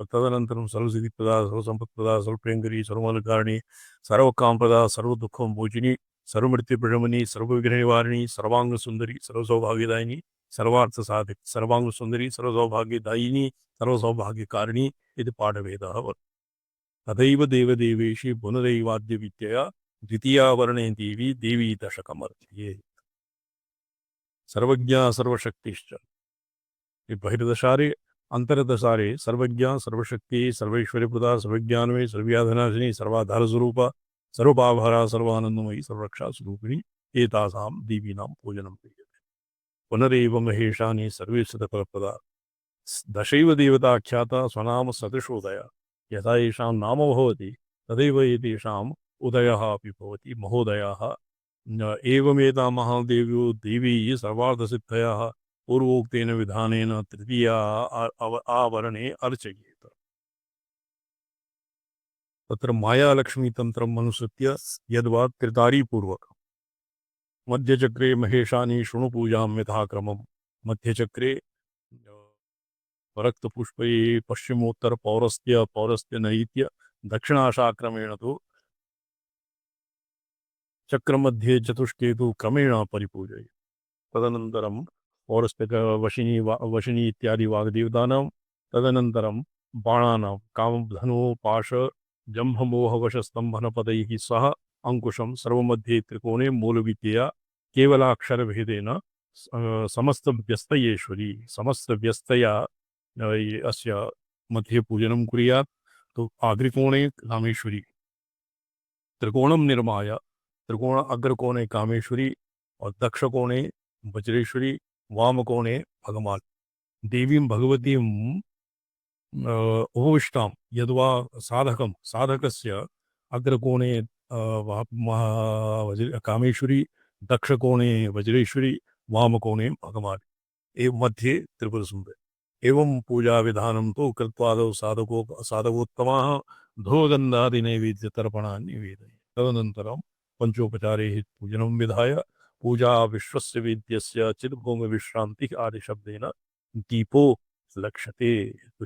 तदनन्तरं सर्वसिद्धिप्रदा, सर्वसम्पत्प्रदा, सर्वप्रियङ्करी, सर्वमलकारिणी, सर्वकामप्रदा, सर्वदुःखमोचिनी, सर्वमृत्युप्रशमनी, सर्वविघ्ननिवारिणी, सर्वाङ्गसुन्दरी, सर्वसौभाग्यदायिनी, सर्वार्थसाधिक, सर्वाङ्गसुन्दरी, सर्वसौभाग्यदायिनी, सर्वसौभाग्यकारिणी इति पाठभेदः वर्तते। तथैव देवदेवेशी पुनरैवाद्यविद्यया द्वितीया वर्णे देवी देवी दशकमर्थे। सर्वज्ञा सर्वशक्तिश्च बहिर्दशारे अंतर्दशारे सर्वज्ञा सर्वशक्ति सर्वैश्वर्यप्रदा सर्वज्ञानमयी सर्वव्याधनाशिनी सर्वाधारस्वरूपा सर्वपावहरा सर्वानंदमयी सर्वरक्षा स्वरूपिणी एतासां देवीनां पूजनं क्रियते। पुनरेव महेशानि सर्वे सतफलप्रदा दशैव देवताख्याता स्वनाम सदृशोदया। यथा येषां नाम भवति तदैव एतेषाम् उदयः अपि भवति, महोदयाः। एवमेता महादेव्यो देवी सर्वार्थसिद्धयः पूर्वोक्तेन विधानेन तृतीया आवरणे अर्चयेत। तत्र मायालक्ष्मीतन्त्रम् अनुसृत्य यद्वा त्रितारीपूर्वकं मध्यचक्रे महेशानि शृणुपूजां यथाक्रमं मध्यचक्रे रक्तपुष्पैः पश्चिमोत्तरपौरस्त्य नैत्य दक्षिणाशाक्रमेण तु चक्रमध्ये चतुष्केतु क्रमेण परिपूजय। तदनन्तरं वशिनी इत्यादि वाग्देवतानां, तदनन्तरं बाणानां कामधनु पाश जम्भमोहवशस्तम्भनपदैः सह अंकुशं सर्वमध्ये त्रिकोणे मूलविद्यया केवलाक्षरभेदेन समस्तव्यस्तयेश्वरी समस्तव्यस्तया अस्य मध्ये पूजनं कुर्यात्। तो आग्रिकोणे कामेश्वरी त्रिकोणं निर्माय त्रिकोण अग्रकोणे कामेश्वरी और दक्षकोणे वज्रेश्वरी वामकोणे भगवान देवीं भगवतीं उपविष्टां यद्वा साधकस्य अग्रकोणे कामेश्वरी, दक्षकोणे वज्रेश्वरी, वामकोणे भगवान एवं मध्ये त्रिपुरसुंदरी। एवं पूजा विधानं तु कृत्वादौ साधकोत्तमाः धूपगन्धादिनैवेद्यतर्पणान् निवेदयेत्। तदनन्तरं पञ्चोपचारैः पूजनं विधाय पूजा विश्वस्य वेद्यस्य चिद्भूमिविश्रान्तिः आदिशब्देन दीपो लक्ष्यते। तो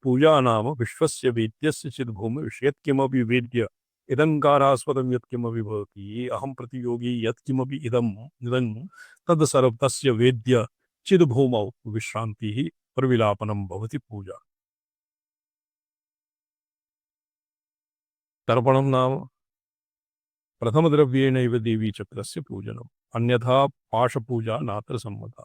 पूजा नाम विश्वस्य वेद्यस्य चिद्भूमिविश् यत्किमपि वेद्य इदङ्कारास्पदं यत्किमपि भवति, अहं प्रतियोगी यत्किमपि इदं तद् सर्वं तस्य वेद्य चिद्भूमौ विश्रान्तिः प्रविलापनं भवति पूजा। तर्पणं नाम प्रथमद्रव्येणैव देवीचक्रस्य पूजनम्, अन्यथा पाशपूजा नात्र सम्मता।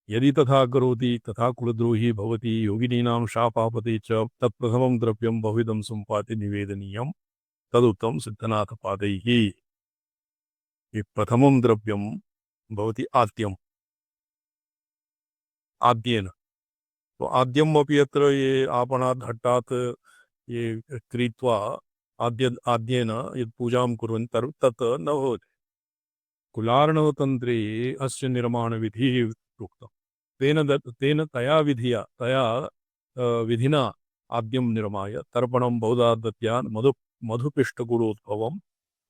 यदि तथा करोति तथा कुलद्रोही भवति, योगिनीनां शापापते च तत्प्रथमं द्रव्यं बहुविधं सम्पाति निवेदनीयं तदुक्तं सिद्धनाथपादैः। ये प्रथमं द्रव्यं भवति आद्येन। तो आद्यमपि अत्र ये आपणात् घट्टात् ये क्रीत्वा आद्येन यत् पूजां कुर्वन्ति तत् न भवति। कुलार्णवतन्त्रे अस्य निर्माणविधिः उक्तं। तेन तया विधिना आद्यं निर्माय तर्पणं बहुधा दद्यान् मधुपिष्टगुरोद्भवं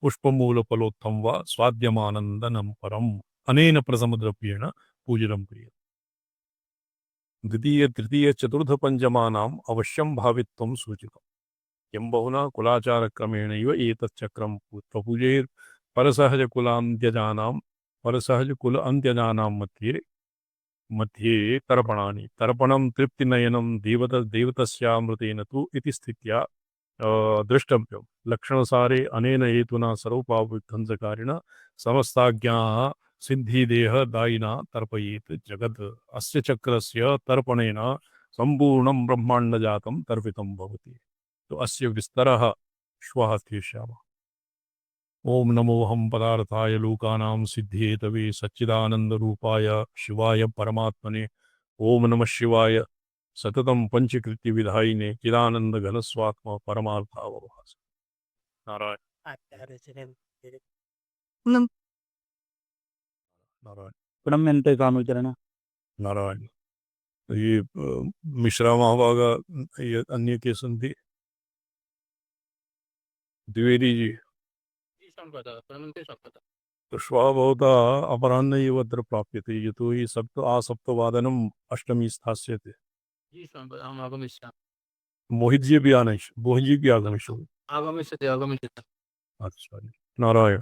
पुष्पमूलफलोत्थं वा स्वाद्यमानन्दनं परम् अनेन प्रथमद्रव्येण पूजनं क्रियते। द्वितीय तृतीय चतुर्थ पंचमानाम् अवश्यं भावित्वं सूचितम्। यं बहुना कुलाचारक्रमेणैव एतच्चक्रं प्रपूजयेत्। परसहज कुल अन्त्यजानां मध्ये तर्पणानि। तर्पणं तृप्तिनयनं देवतस्यामृतेन तु इति स्थित्या द्रष्टव्यं। लक्षणसारे अनेन हेतुना सर्वपापविध्वंसकारिणा समस्ताज्ञाः सिद्धिदेहदायिना तर्पयेत् जगत्। अस्य चक्रस्य तर्पणेन सम्पूर्णं ब्रह्माण्डजातं तर्पितं भवति। तो अस्य विस्तरः श्वः ध्येष्यामः। ओम नमो हम पदार्थाय लोकानां सिद्ध्येतवे सच्चिदानन्दरूपाय शिवाय परमात्मने। ओम नमः शिवाय सततं पंचकृत्य विधायिने चिदानंद घनस्वात्मा परमार्थावभास। नारायण नारायण ब्रह्मन्ते कामचरण नारायण। ये मिश्रा महाभाग ये अन्य के सन्ति द्विवेदी जी। तो श्वः भवता अपराह्न एव अत्र प्राप्यते, यतो हि सप्तवादनम् अष्टमी स्थास्यते। मोहित जी भी आगमिष्यति। अच्छा नारायण।